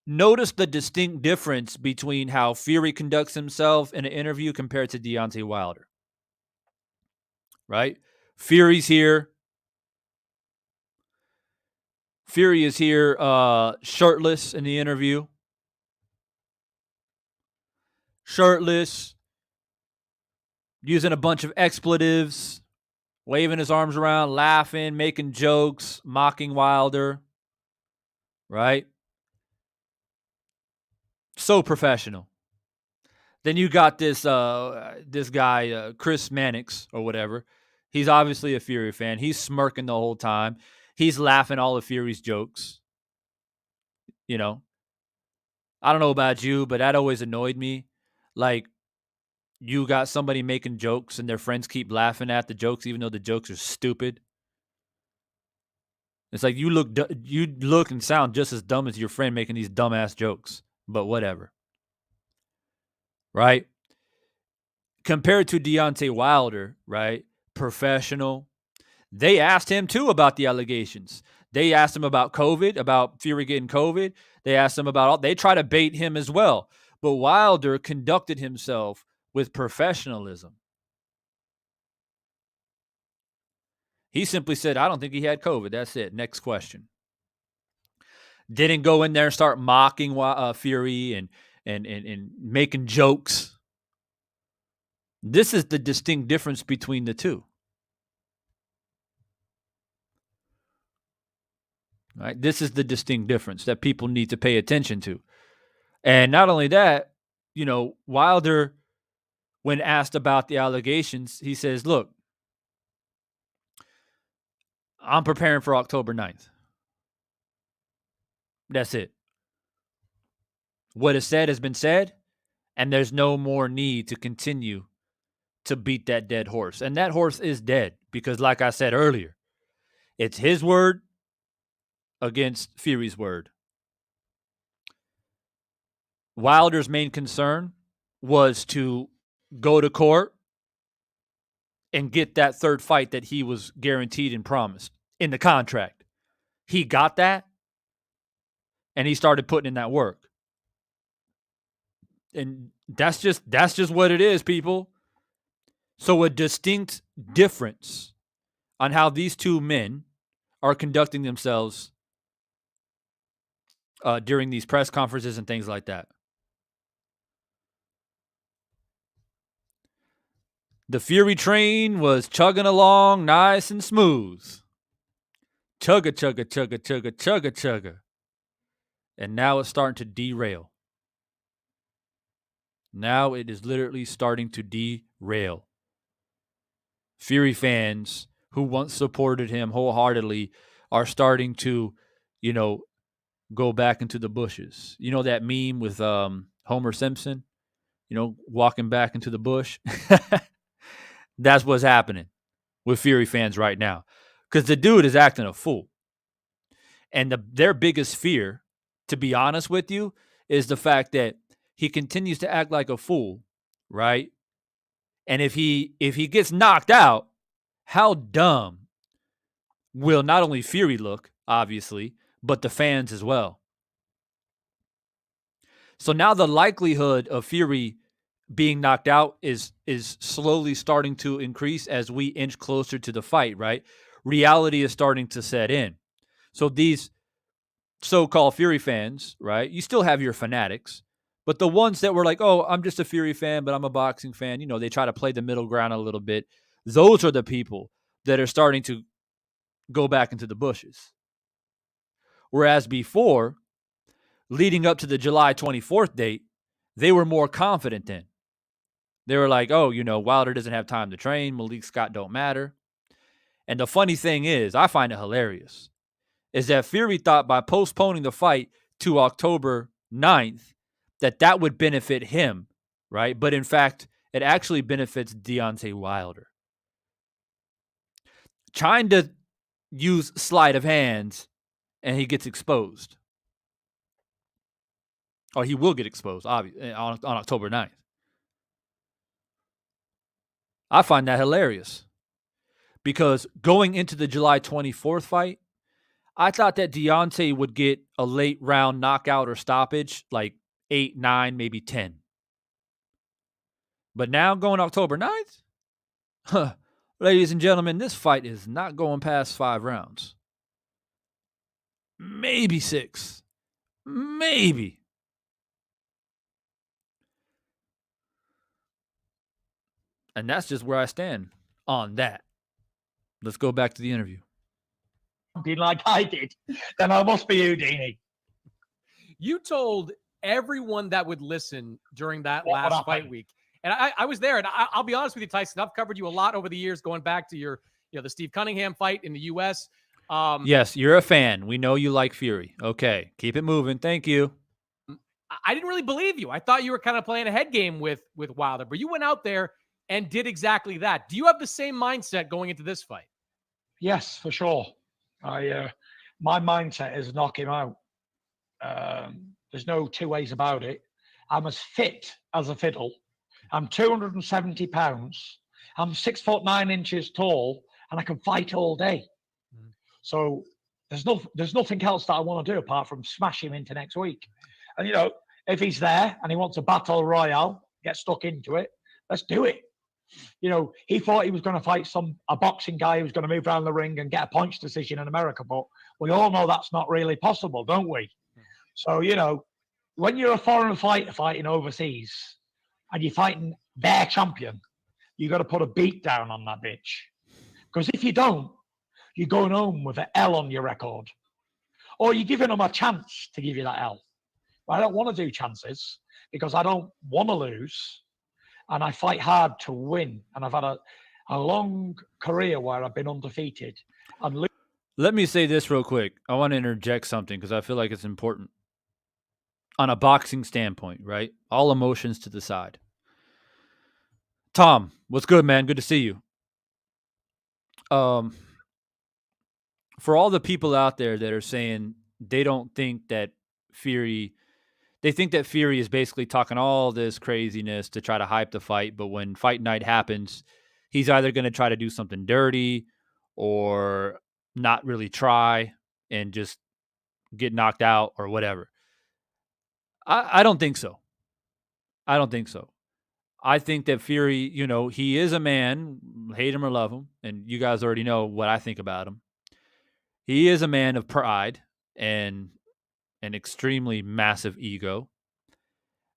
Speaker 1: Notice the distinct difference between how Fury conducts himself in an interview compared to Deontay Wilder. Right? Fury's here. Fury is here shirtless in the interview. Shirtless. Using a bunch of expletives. Waving his arms around, laughing, making jokes, mocking Wilder. Right? So professional. Then you got this guy, Chris Mannix or whatever. He's obviously a Fury fan. He's smirking the whole time. He's laughing all of Fury's jokes. I don't know about you, but that always annoyed me. Like, you got somebody making jokes and their friends keep laughing at the jokes even though the jokes are stupid. It's like you look and sound just as dumb as your friend making these dumbass jokes, but whatever. Right? Compared to Deontay Wilder, right? Professional. They asked him too about the allegations. They asked him about COVID, about Fury getting COVID. They asked him about they try to bait him as well. But Wilder conducted himself with professionalism. He simply said, I don't think he had COVID. That's it. Next question. Didn't go in there and start mocking Fury and making jokes. This is the distinct difference between the two. Right? This is the distinct difference that people need to pay attention to. And not only that, Wilder, when asked about the allegations, he says, look, I'm preparing for October 9th. That's it. What is said has been said, and there's no more need to continue to beat that dead horse. And that horse is dead because, like I said earlier, it's his word against Fury's word. Wilder's main concern was to go to court and get that third fight that he was guaranteed and promised in the contract. He got that, and he started putting in that work. And that's just what it is, people. So a distinct difference on how these two men are conducting themselves during these press conferences and things like that. The Fury train was chugging along nice and smooth. Chugga, chugga, chugga, chugga, chugga, chugga. And now it's starting to derail. Now it is literally starting to derail. Fury fans who once supported him wholeheartedly are starting to, go back into the bushes. You know that meme with Homer Simpson, walking back into the bush? That's what's happening with Fury fans right now. Because the dude is acting a fool. And their biggest fear, to be honest with you, is the fact that he continues to act like a fool, right? And if he gets knocked out, how dumb will not only Fury look, obviously, but the fans as well. So now the likelihood of Fury being knocked out is slowly starting to increase as we inch closer to the fight, right? Reality is starting to set in. So these so-called Fury fans, right? You still have your fanatics, but the ones that were like, oh, I'm just a Fury fan, but I'm a boxing fan, they try to play the middle ground a little bit. Those are the people that are starting to go back into the bushes. Whereas before, leading up to the July 24th date, they were more confident then. They were like, oh, Wilder doesn't have time to train. Malik Scott don't matter. And the funny thing is, I find it hilarious, is that Fury thought by postponing the fight to October 9th that would benefit him, right? But in fact, it actually benefits Deontay Wilder. Trying to use sleight of hands, and he gets exposed. Or he will get exposed, obviously, on October 9th. I find that hilarious. Because going into the July 24th fight, I thought that Deontay would get a late round knockout or stoppage, like 8, 9, maybe 10. But now going October 9th, ladies and gentlemen, this fight is not going past 5 rounds. Maybe 6. Maybe. And that's just where I stand on that. Let's go back to the interview.
Speaker 3: Like I did, then I must be Houdini.
Speaker 4: You told everyone that would listen during that last fight week, and I was there, and I'll be honest with you, Tyson, I've covered you a lot over the years, going back to your, the Steve Cunningham fight in the U.S.
Speaker 1: Yes, you're a fan. We know you like Fury. Okay, keep it moving. Thank you.
Speaker 4: I didn't really believe you. I thought you were kind of playing a head game with Wilder, but you went out there and did exactly that. Do you have the same mindset going into this fight?
Speaker 3: Yes, for sure. My mindset is knock him out. There's no two ways about it. I'm as fit as a fiddle. I'm 270 pounds. I'm 6'9" tall, and I can fight all day. So there's nothing else that I want to do apart from smash him into next week. And if he's there and he wants a battle royale, get stuck into it, let's do it. He thought he was going to fight a boxing guy who was going to move around the ring and get a punch decision in America, but we all know that's not really possible, don't we? So, when you're a foreign fighter fighting overseas and you're fighting their champion, you got to put a beat down on that bitch. Because if you don't, you're going home with an L on your record. Or you're giving them a chance to give you that L. But I don't want to do chances because I don't want to lose. And I fight hard to win. And I've had a long career where I've been undefeated.
Speaker 1: Let me say this real quick. I want to interject something because I feel like it's important. On a boxing standpoint, right? All emotions to the side. Tom, what's good, man? Good to see you. For all the people out there that are saying they don't think that Fury is basically talking all this craziness to try to hype the fight, but when fight night happens, he's either going to try to do something dirty or not really try and just get knocked out or whatever. I don't think so. I don't think so. I think that Fury, he is a man, hate him or love him, and you guys already know what I think about him. He is a man of pride, and an extremely massive ego,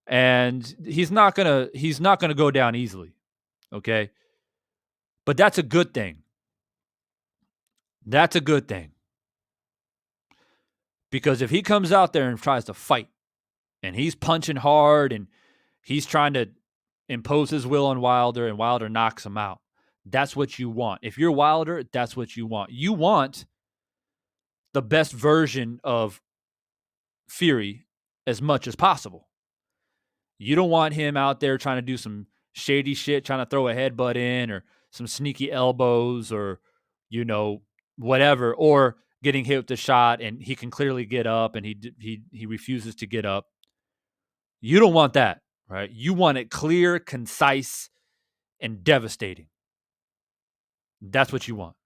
Speaker 1: and he's not gonna go down easily. Okay, but that's a good thing. That's a good thing. Because if he comes out there and tries to fight and he's punching hard and he's trying to impose his will on Wilder and Wilder knocks him out, that's what you want. If you're Wilder, that's what you want. You want the best version of Fury as much as possible. You don't want him out there trying to do some shady shit, trying to throw a headbutt in or some sneaky elbows or, whatever, or getting hit with the shot and he can clearly get up and he refuses to get up. You don't want that, right? You want it clear, concise, and devastating. That's what you want.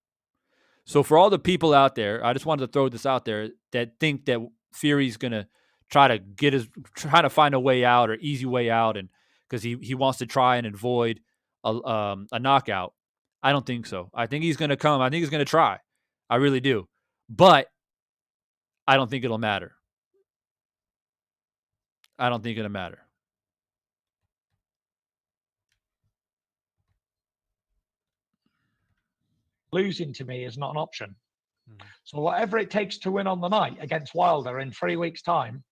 Speaker 1: So for all the people out there, I just wanted to throw this out there that think that Fury's gonna try to find a way out or easy way out, and because he wants to try and avoid a knockout. I don't think so. I think he's gonna come. I think he's gonna try. I really do. But I don't think it'll matter. I don't think it'll matter.
Speaker 3: Losing to me is not an option. So whatever it takes to win on the night against Wilder in 3 weeks' time,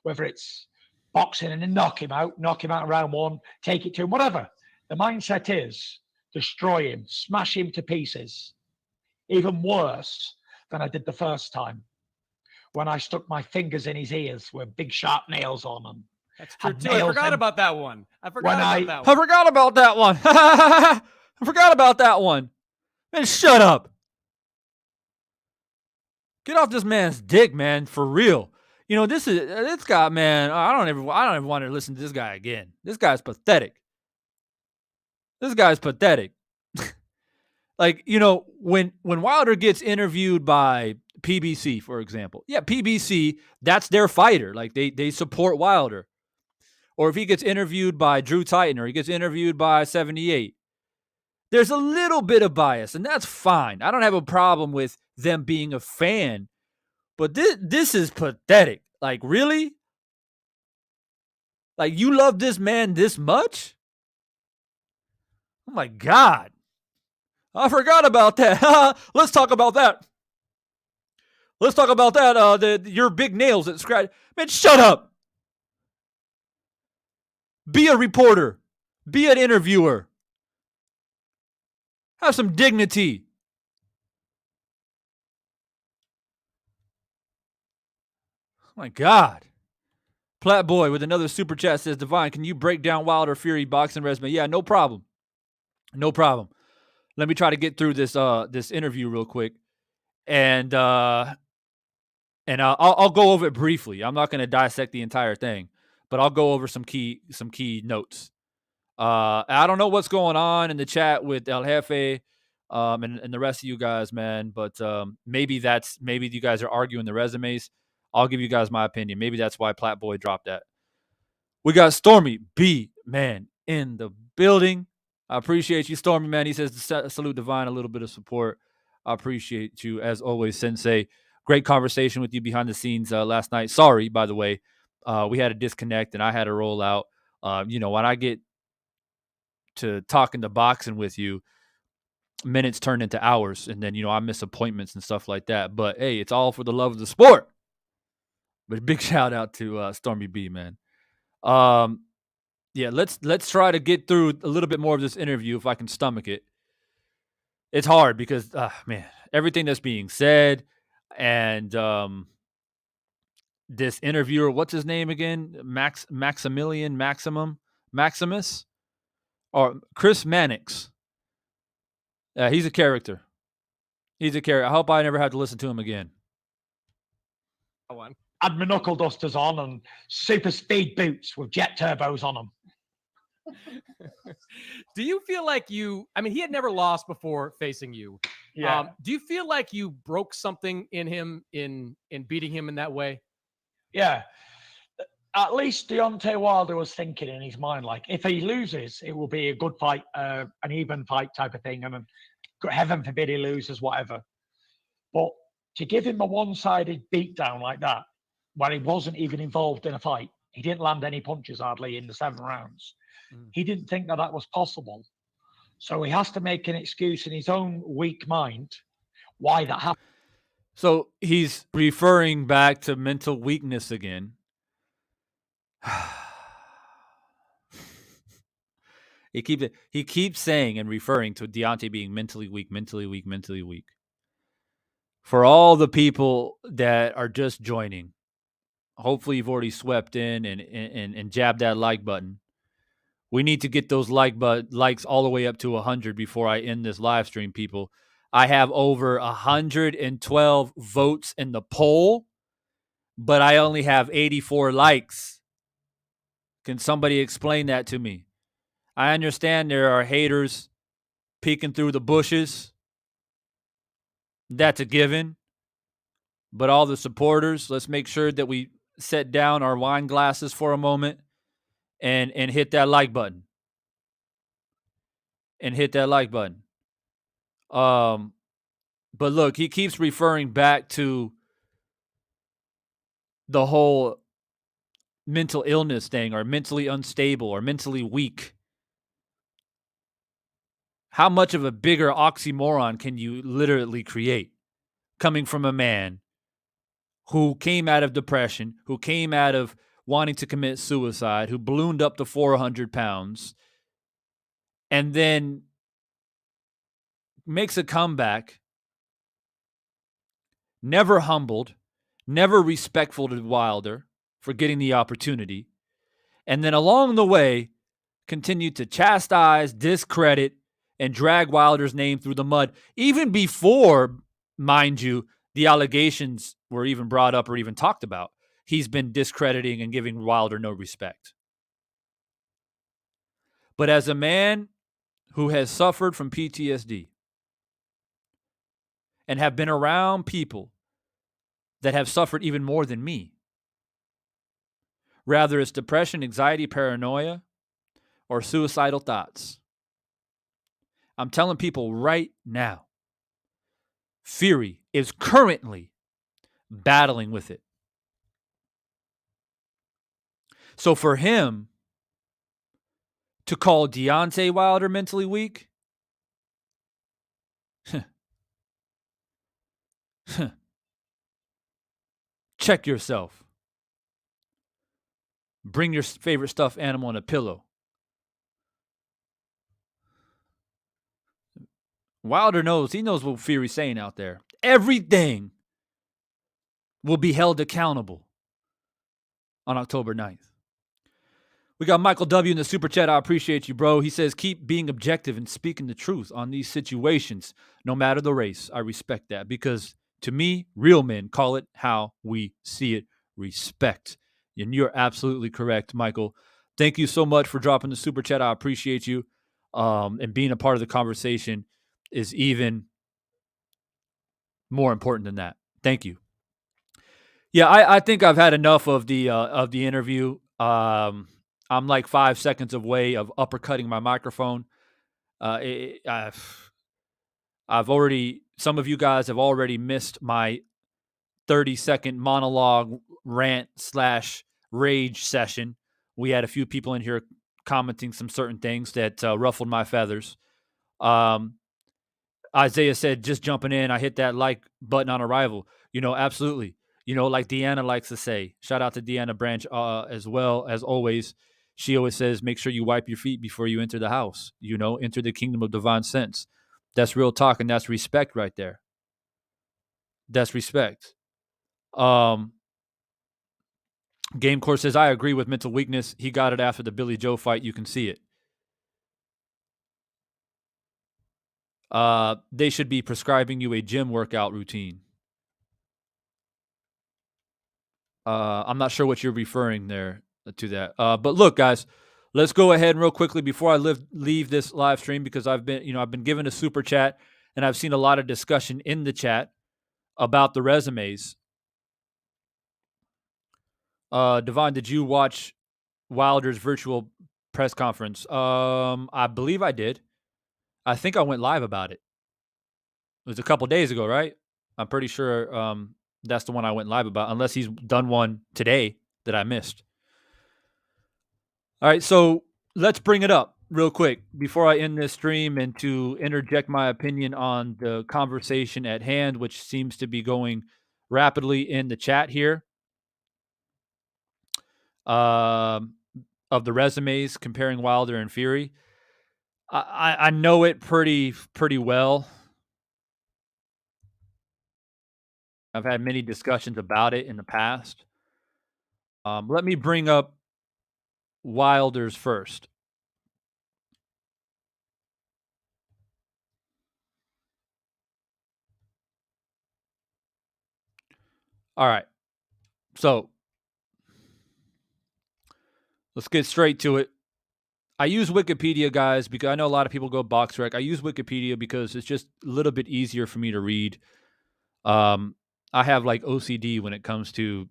Speaker 3: whether it's boxing and then knock him out in round one, take it to him, whatever. The mindset is destroy him, smash him to pieces. Even worse than I did the first time when I stuck my fingers in his ears with big sharp nails on them.
Speaker 4: That's true too. I forgot about that one. I forgot about
Speaker 1: that one. I forgot about that one. Man, shut up. Get off this man's dick, man, for real. This guy, man. I don't even want to listen to this guy again. This guy's pathetic. Like, when Wilder gets interviewed by PBC, for example. Yeah, PBC, that's their fighter. Like they support Wilder. Or if he gets interviewed by Drew Titan or he gets interviewed by 78. There's a little bit of bias, and that's fine. I don't have a problem with them being a fan. But this is pathetic. Like, really? Like, you love this man this much? Oh, my God. I forgot about that. Let's talk about that. Your big nails that scratch. Man, shut up. Be a reporter. Be an interviewer. Have some dignity. Oh my God. Platt Boy with another super chat says, Divine, can you break down Wilder Fury boxing resume? Yeah, no problem. Let me try to get through this interview real quick, and I'll go over it briefly. I'm not going to dissect the entire thing, but I'll go over some key notes. I don't know what's going on in the chat with El Jefe and the rest of you guys, man, but maybe you guys are arguing the resumes. I'll give you guys my opinion. Maybe that's why Platt Boy dropped that. We got Stormy B, man, in the building. I appreciate you, Stormy, man. He says, salute Divine, a little bit of support. I appreciate you, as always, Sensei. Great conversation with you behind the scenes last night. Sorry, by the way. We had a disconnect, and I had to roll out. When I get to talking to boxing with you, minutes turn into hours, and then, I miss appointments and stuff like that. But, hey, it's all for the love of the sport. But big shout out to Stormy B, man. Yeah, let's try to get through a little bit more of this interview if I can stomach it. It's hard because, man, everything that's being said and this interviewer, what's his name again? Maximus? Or Chris Mannix. He's a character. I hope I never have to listen to him again.
Speaker 3: Had my knuckle dusters on and super speed boots with jet turbos on them.
Speaker 4: Do you feel like he had never lost before facing you.
Speaker 3: Yeah.
Speaker 4: Do you feel like you broke something in him in beating him in that way?
Speaker 3: Yeah. At least Deontay Wilder was thinking in his mind, like, if he loses, it will be a good fight, an even fight type of thing. And heaven forbid he loses, whatever. But to give him a one-sided beatdown like that, where he wasn't even involved in a fight. He didn't land any punches hardly in the 7 rounds. He didn't think that was possible. So he has to make an excuse in his own weak mind why that happened.
Speaker 1: So he's referring back to mental weakness again. He keeps saying and referring to Deontay being mentally weak. For all the people that are just joining, hopefully you've already swept in and jabbed that like button. We need to get those likes all the way up to 100 before I end this live stream, people. I have over 112 votes in the poll, but I only have 84 likes. Can somebody explain that to me? I understand there are haters peeking through the bushes. That's a given. But all the supporters, let's make sure that we set down our wine glasses for a moment and hit that like button. But look, he keeps referring back to the whole mental illness thing, or mentally unstable, or mentally weak. How much of a bigger oxymoron can you literally create coming from a man who came out of depression, who came out of wanting to commit suicide, who ballooned up to 400 pounds, and then makes a comeback, never humbled, never respectful to Wilder for getting the opportunity, and then along the way continued to chastise, discredit, and drag Wilder's name through the mud, even before, mind you, the allegations were even brought up or even talked about. He's been discrediting and giving Wilder no respect. But as a man who has suffered from PTSD and have been around people that have suffered even more than me, rather it's depression, anxiety, paranoia, or suicidal thoughts, I'm telling people right now, Fury is currently battling with it. So for him to call Deontay Wilder mentally weak, check yourself. Bring your favorite stuffed animal and a pillow. Wilder knows. He knows what Fury's saying out there. Everything will be held accountable on October 9th. We got Michael W. in the super chat. I appreciate you, bro. He says, keep being objective and speaking the truth on these situations, no matter the race. I respect that because to me, real men call it how we see it, respect. And you're absolutely correct, Michael. Thank you so much for dropping the super chat. I appreciate you. And being a part of the conversation is even more important than that. Thank you. Yeah, I think I've had enough of the interview. I'm like 5 seconds away of uppercutting my microphone. I've already, some of you guys have already missed my 30-second monologue rant / rage session. We had a few people in here commenting some certain things that ruffled my feathers. Isaiah said, just jumping in, I hit that like button on arrival. Absolutely. Like Deanna likes to say, shout out to Deanna Branch as well, as always. She always says, make sure you wipe your feet before you enter the house, enter the kingdom of divine sense. That's real talk, and that's respect right there. That's respect. Game Course says, I agree with mental weakness. He got it after the Billy Joe fight. You can see it. They should be prescribing you a gym workout routine. I'm not sure what you're referring there to that. But look, guys, let's go ahead real quickly before I leave this live stream, because I've been given a super chat and I've seen a lot of discussion in the chat about the resumes. Devon, did you watch Wilder's virtual press conference? I believe I did. I think I went live about it. It was a couple days ago, right? I'm pretty sure That's the one I went live about, unless he's done one today that I missed. All right, so let's bring it up real quick before I end this stream and to interject my opinion on the conversation at hand, which seems to be going rapidly in the chat here. Of the resumes comparing Wilder and Fury. I know it pretty well. I've had many discussions about it in the past. Let me bring up Wilder's first. All right. So let's get straight to it. I use Wikipedia, guys, because I know a lot of people go BoxRec. I use Wikipedia because it's just a little bit easier for me to read. I have like OCD when it comes to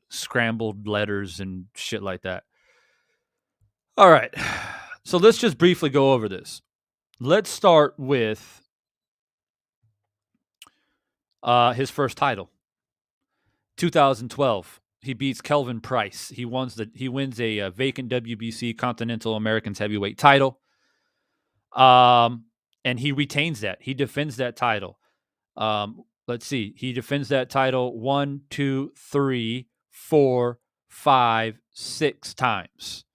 Speaker 1: scrambled letters and shit like that. All right. So let's just briefly go over this. Let's start with his first title, 2012. He beats Kelvin Price. He wins a vacant WBC Continental Americans Heavyweight title. And he retains that. He defends that title. Let's see. He defends that title 1, 2, 3, 4, 5, 6 times.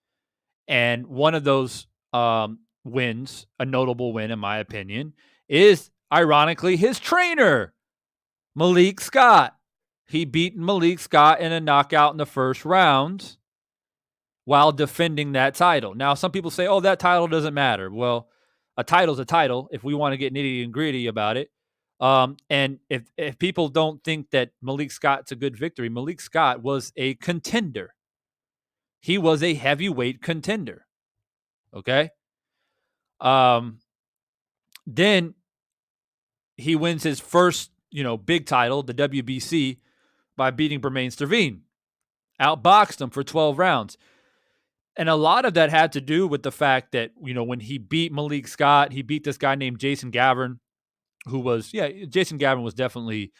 Speaker 1: And one of those wins, a notable win in my opinion, is ironically his trainer, Malik Scott. He beat Malik Scott in a knockout in the first round while defending that title. Now, some people say, oh, that title doesn't matter. Well, a title's a title if we want to get nitty and gritty about it. And if people don't think that Malik Scott's a good victory, Malik Scott was a contender. He was a heavyweight contender. Okay? Then he wins his first, big title, the WBC, by beating Bermane Sterveen. Outboxed him for 12 rounds. And a lot of that had to do with the fact that, when he beat Malik Scott, he beat this guy named Jason Gavin, Jason Gavin was definitely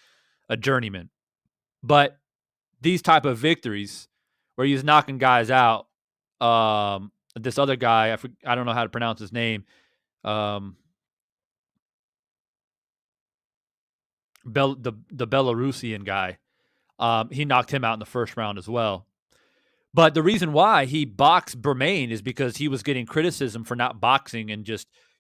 Speaker 1: a journeyman. But these type of victories where he's knocking guys out, this other guy, I don't know how to pronounce his name, the Belarusian guy, he knocked him out in the first round as well. But the reason why he boxed Bermane is because he was getting criticism for not boxing and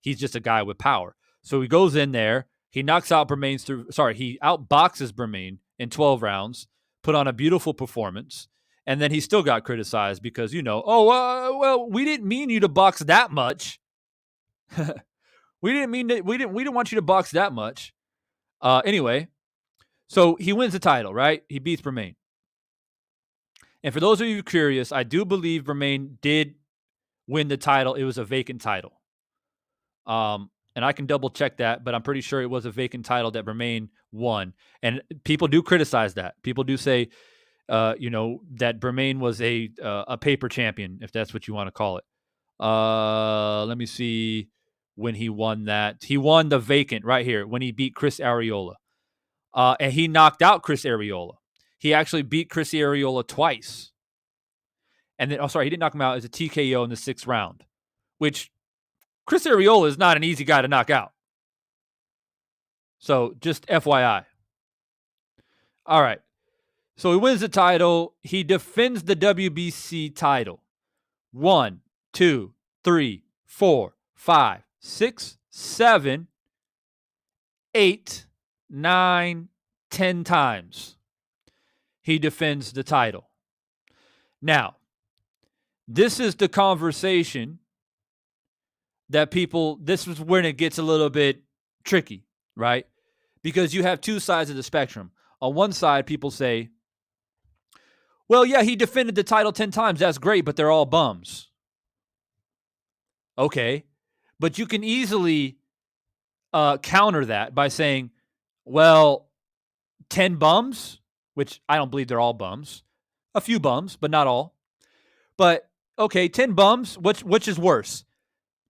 Speaker 1: he's just a guy with power. So he goes in there, he knocks out he outboxes Bermane in 12 rounds, put on a beautiful performance, and then he still got criticized because, well, we didn't mean you to box that much. we didn't want you to box that much. Anyway, so he wins the title, right? He beats Bermane. And for those of you curious, I do believe Bermane did win the title. It was a vacant title. And I can double check that, but I'm pretty sure it was a vacant title that Bermane won. And people do criticize that. People do say, that Bermane was a paper champion, if that's what you want to call it. Let me see when he won that. He won the vacant right here when he beat Chris Arreola. And he knocked out Chris Arreola. He actually beat Chris Arreola twice. And then, he didn't knock him out. It was a TKO in the 6th round, which Chris Arreola is not an easy guy to knock out. So just FYI. All right. So he wins the title. He defends the WBC title. 1, 2, 3, 4, 5, 6, 7, 8, 9, 10 times. He defends the title. Now, this is the conversation that this is when it gets a little bit tricky, right? Because you have two sides of the spectrum. On one side, people say, well, yeah, he defended the title 10 times. That's great, but they're all bums. Okay. But you can easily counter that by saying, well, 10 bums, which I don't believe they're all bums. A few bums, but not all. But, okay, 10 bums, which is worse?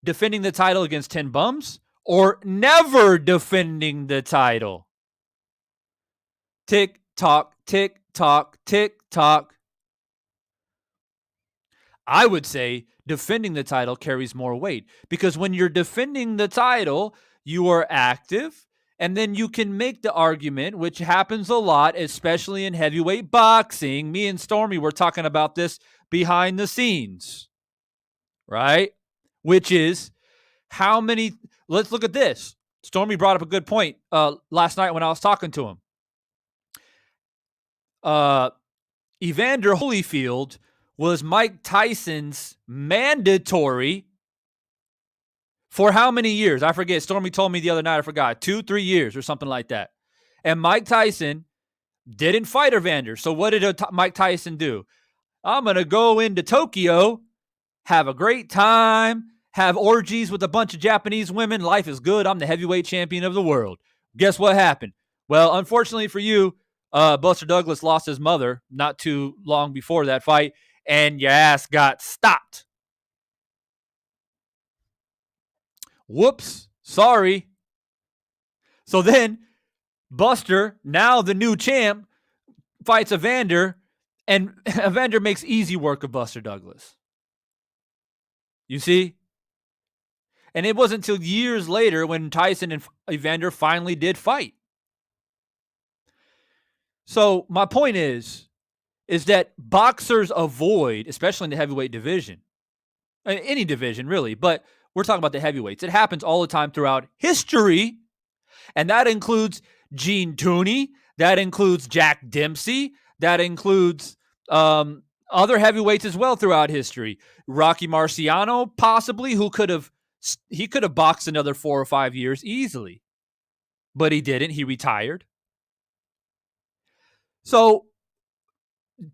Speaker 1: Defending the title against 10 bums or never defending the title? Tick, tock, tick, tock, tick, tock. I would say defending the title carries more weight because when you're defending the title, you are active, and then you can make the argument, which happens a lot, especially in heavyweight boxing. Me and Stormy were talking about this behind the scenes, right? Which is how many, let's look at this. Stormy brought up a good point last night when I was talking to him. Evander Holyfield was Mike Tyson's mandatory for how many years? I forget. Stormy told me the other night. I forgot. 2-3 years or something like that. And Mike Tyson didn't fight Evander. So what did Mike Tyson do? I'm going to go into Tokyo, have a great time, have orgies with a bunch of Japanese women. Life is good. I'm the heavyweight champion of the world. Guess what happened? Well, unfortunately for you, Buster Douglas lost his mother not too long before that fight, and your ass got stopped. Whoops. Sorry. So then Buster, now the new champ, fights Evander, and Evander makes easy work of Buster Douglas. You see? And it wasn't until years later when Tyson and Evander finally did fight. So my point is that boxers avoid, especially in the heavyweight division, any division really, but we're talking about the heavyweights. It happens all the time throughout history, and that includes Gene Tooney, that includes Jack Dempsey, that includes other heavyweights as well throughout history. Rocky Marciano, possibly, who could have boxed another 4 or 5 years easily, but he didn't. He retired. So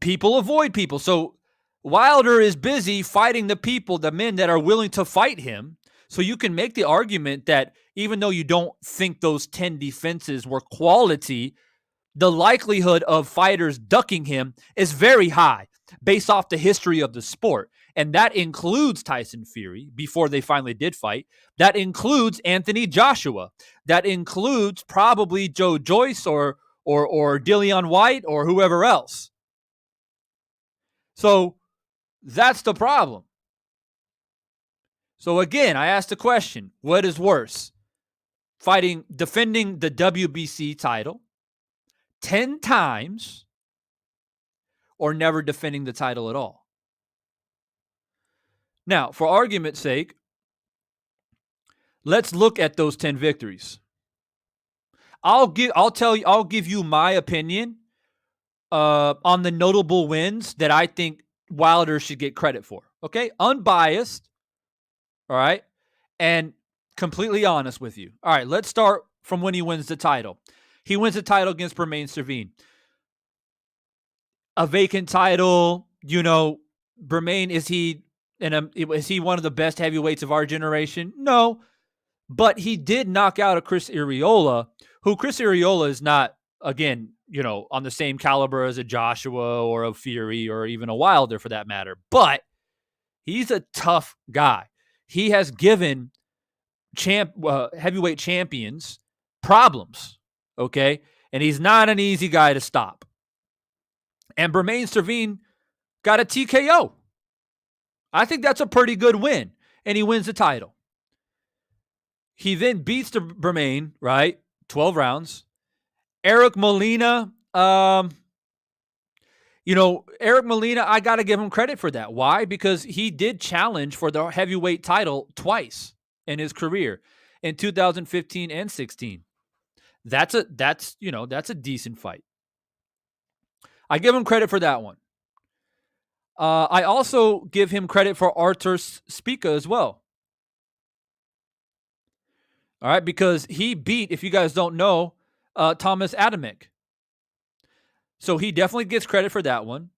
Speaker 1: people avoid people. So Wilder is busy fighting the people, the men that are willing to fight him. So you can make the argument that even though you don't think those 10 defenses were quality, the likelihood of fighters ducking him is very high based off the history of the sport. And that includes Tyson Fury before they finally did fight. That includes Anthony Joshua. That includes probably Joe Joyce or Dillian White or whoever else. So that's the problem. So again, I asked the question, what is worse? Defending the WBC title 10 times or never defending the title at all? Now, for argument's sake, let's look at those 10 victories. I'll give you my opinion on the notable wins that I think Wilder should get credit for. Okay? Unbiased. All right? And completely honest with you. All right, let's start from when he wins the title. He wins the title against Bermane Stiverne. A vacant title, Bermane, is he one of the best heavyweights of our generation? No. But he did knock out a Chris Arreola, who Chris Arreola is not, again, on the same caliber as a Joshua or a Fury or even a Wilder for that matter. But he's a tough guy. He has given heavyweight champions problems, okay? And he's not an easy guy to stop. And Bermane Stiverne got a TKO. I think that's a pretty good win. And he wins the title. He then beats Bermane, right? 12 rounds. Eric Molina, Eric Molina, I got to give him credit for that. Why? Because he did challenge for the heavyweight title twice in his career, in 2015 and 16. That's a decent fight. I give him credit for that one. I also give him credit for Artur Spica as well. All right, because he beat, if you guys don't know, Thomas Adamek. So he definitely gets credit for that one.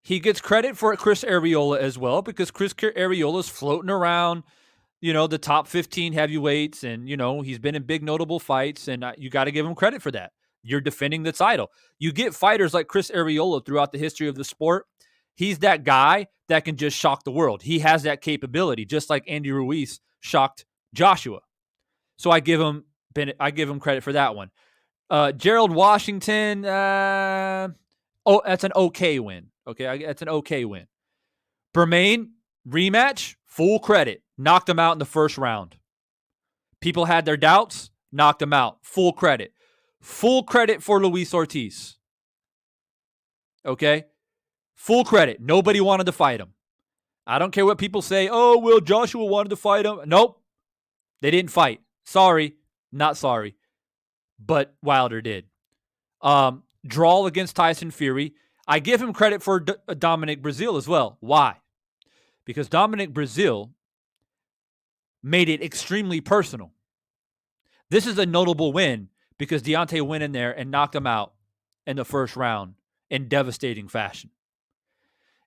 Speaker 1: He gets credit for Chris Arreola as well, because Chris Arreola is floating around, the top 15 heavyweights, and, he's been in big notable fights, and you got to give him credit for that. You're defending the title. You get fighters like Chris Arreola throughout the history of the sport. He's that guy that can just shock the world. He has that capability, just like Andy Ruiz shocked Joshua. So I give him credit for that one. Gerald Washington. That's an okay win. Okay, that's an okay win. Bermain, rematch, full credit. Knocked him out in the first round. People had their doubts, knocked him out. Full credit. Full credit for Luis Ortiz. Okay? Full credit. Nobody wanted to fight him. I don't care what people say. Oh, well, Joshua wanted to fight him. Nope. They didn't fight. Sorry. Not sorry. But Wilder did. Draw against Tyson Fury. I give him credit for Dominic Breazeale as well. Why? Because Dominic Breazeale made it extremely personal. This is a notable win because Deontay went in there and knocked him out in the first round in devastating fashion.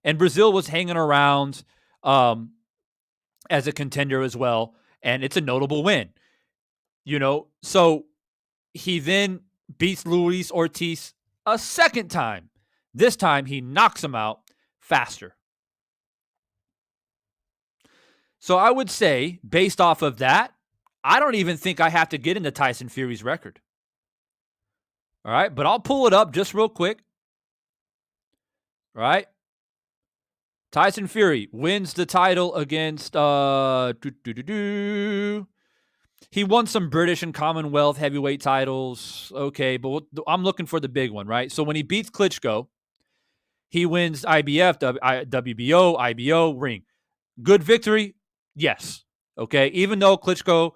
Speaker 1: And Breazeale was hanging around as a contender as well, and it's a notable win. So he then beats Luis Ortiz a second time. This time he knocks him out faster. So I would say, based off of that, I don't even think I have to get into Tyson Fury's record. All right, but I'll pull it up just real quick. All right. Tyson Fury wins the title against He won some British and Commonwealth heavyweight titles. Okay, but I'm looking for the big one, right? So when he beats Klitschko, he wins IBF, WBO, IBO, ring. Good victory? Yes. Okay, even though Klitschko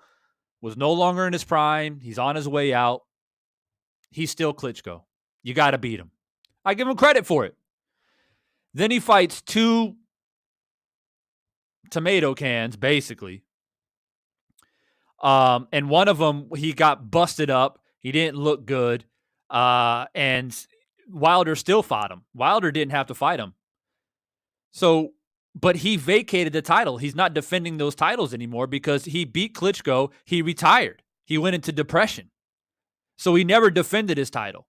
Speaker 1: was no longer in his prime, he's on his way out, he's still Klitschko. You got to beat him. I give him credit for it. Then he fights two tomato cans, basically. And one of them, he got busted up. He didn't look good. And Wilder still fought him. Wilder didn't have to fight him. But he vacated the title. He's not defending those titles anymore because he beat Klitschko. He retired. He went into depression. So he never defended his title.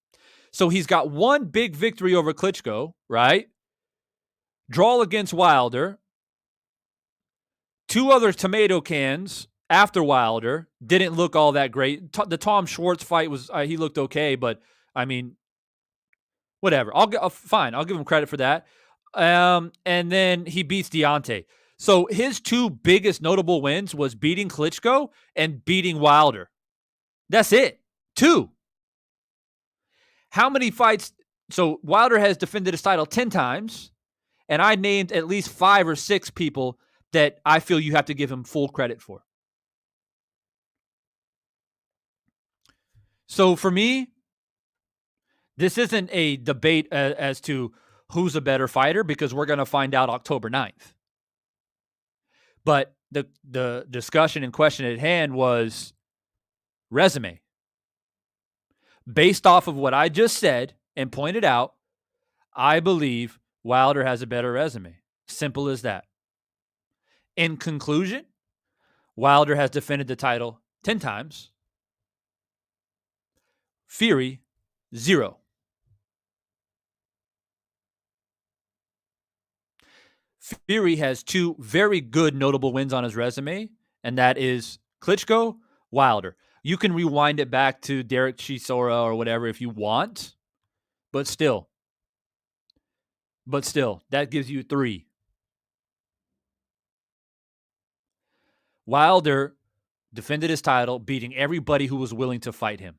Speaker 1: So he's got one big victory over Klitschko, right? Draw against Wilder. Two other tomato cans after Wilder. Didn't look all that great. The Tom Schwartz fight was, he looked okay, but I mean, whatever. Fine. I'll give him credit for that. And then he beats Deontay. So his two biggest notable wins was beating Klitschko and beating Wilder. That's it. Two. How many fights? So Wilder has defended his title 10 times, and I named at least 5 or 6 people that I feel you have to give him full credit for. So for me, this isn't a debate as to who's a better fighter because we're going to find out October 9th. But the discussion and question at hand was resume. Based off of what I just said and pointed out, I believe Wilder has a better resume. Simple as that. In conclusion, Wilder has defended the title 10 times. Fury, 0. Fury has 2 very good notable wins on his resume, and that is Klitschko, Wilder. You can rewind it back to Derek Chisora or whatever if you want, but still, that gives you 3. Wilder defended his title, beating everybody who was willing to fight him.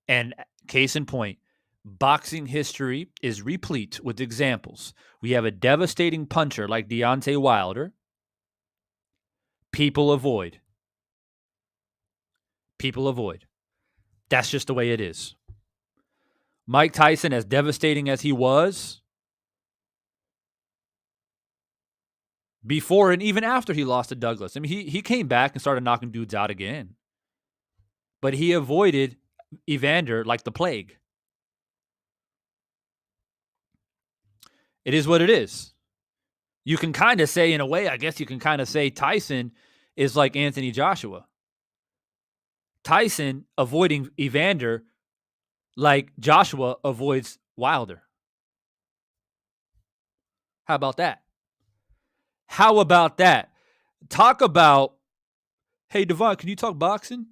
Speaker 1: And case in point, boxing history is replete with examples. We have a devastating puncher like Deontay Wilder. People avoid. That's just the way it is. Mike Tyson, as devastating as he was, before and even after he lost to Douglas, I mean, he came back and started knocking dudes out again. But he avoided Evander like the plague. It is what it is. You can kind of say, in a way, I guess you can kind of say Tyson is like Anthony Joshua. Tyson avoiding Evander like Joshua avoids Wilder. How about that? Talk about, hey, Devon, can you talk boxing?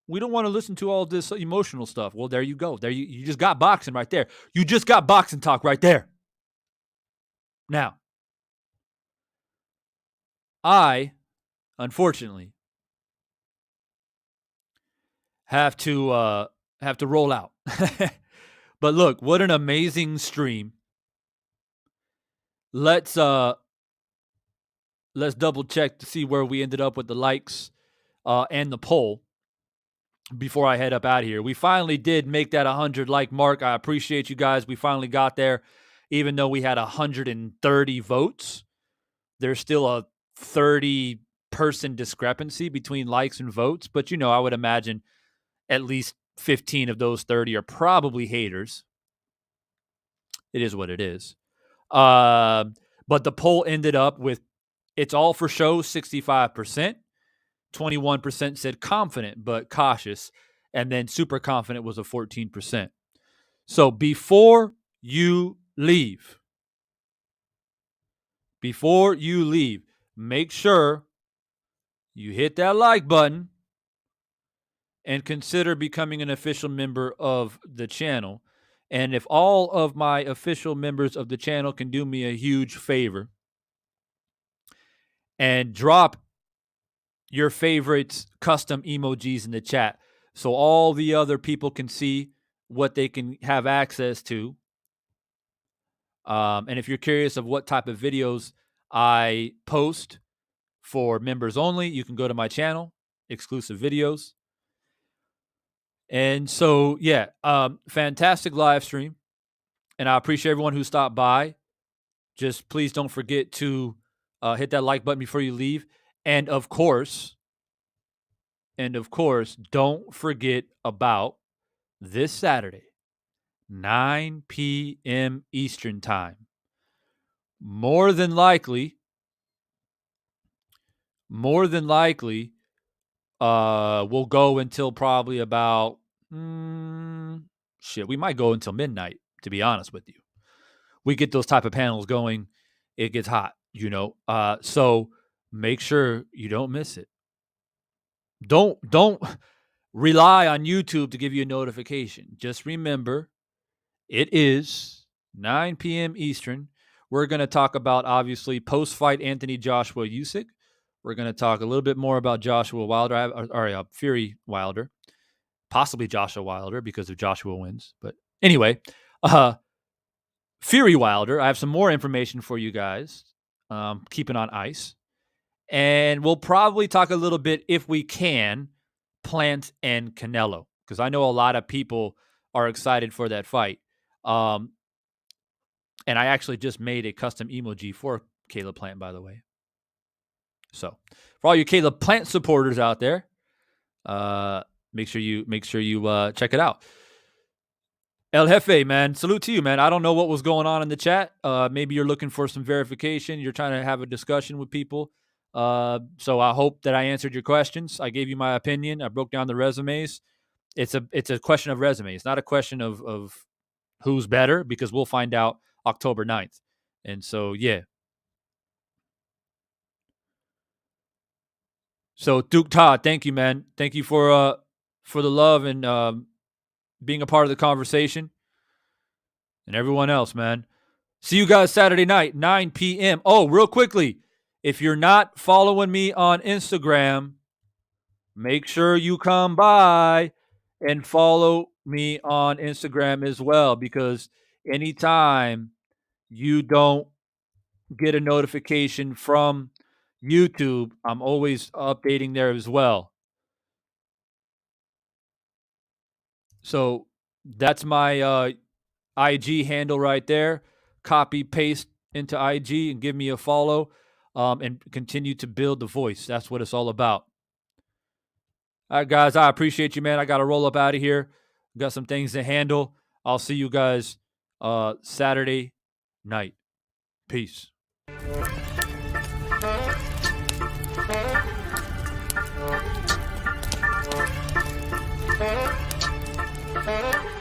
Speaker 1: We don't want to listen to all this emotional stuff. Well, there you go. There you just got boxing right there. You just got boxing talk right there. Now, I, unfortunately, have to roll out. But look, what an amazing stream. Let's double check to see where we ended up with the likes and the poll before I head up out of here. We finally did make that 100 like mark. I appreciate you guys. We finally got there. Even though we had 130 votes, there's still a 30-person discrepancy between likes and votes. But, I would imagine at least 15 of those 30 are probably haters. It is what it is. But the poll ended up with it's all for show, 65%. 21% said confident but cautious. And then super confident was a 14%. So before you leave, make sure you hit that like button and consider becoming an official member of the channel. And if all of my official members of the channel can do me a huge favor and drop your favorite custom emojis in the chat so all the other people can see what they can have access to. And if you're curious of what type of videos I post for members only, you can go to my channel, exclusive videos. And so, fantastic live stream. And I appreciate everyone who stopped by. Just please don't forget to hit that like button before you leave. And of course, don't forget about this Saturday, 9 p.m. Eastern time. More than likely, we'll go until probably about, we might go until midnight, to be honest with you. We get those type of panels going, it gets hot, so make sure you don't miss it. Don't rely on YouTube to give you a notification. Just remember, it is 9 p.m. Eastern. We're going to talk about, obviously, post-fight Anthony Joshua Usyk. We're going to talk a little bit more about Joshua Wilder, Fury Wilder, possibly Joshua Wilder because if Joshua wins. But anyway, Fury Wilder, I have some more information for you guys. Keep it on ice. And we'll probably talk a little bit, if we can, Plant and Canelo, because I know a lot of people are excited for that fight. And I actually just made a custom emoji for Caleb Plant, by the way. So for all you Caleb Plant supporters out there, make sure you check it out. El Jefe, man, salute to you, man. I don't know what was going on in the chat. Maybe you're looking for some verification. You're trying to have a discussion with people. So I hope that I answered your questions. I gave you my opinion. I broke down the resumes. It's a question of resumes. It's not a question of who's better, because we'll find out October 9th. And so, yeah. So Duke Todd, thank you, man. Thank you for the love and being a part of the conversation. And everyone else, man. See you guys Saturday night, 9 p.m. Oh, real quickly, if you're not following me on Instagram, make sure you come by and follow me on Instagram as well, because anytime you don't get a notification from YouTube, I'm always updating there as well. So that's my IG handle right there. Copy, paste into IG and give me a follow, and continue to build the voice. That's what it's all about. All right, guys, I appreciate you, man. I got to roll up out of here. Got some things to handle. I'll see you guys Saturday night. Peace.
Speaker 5: Thank you.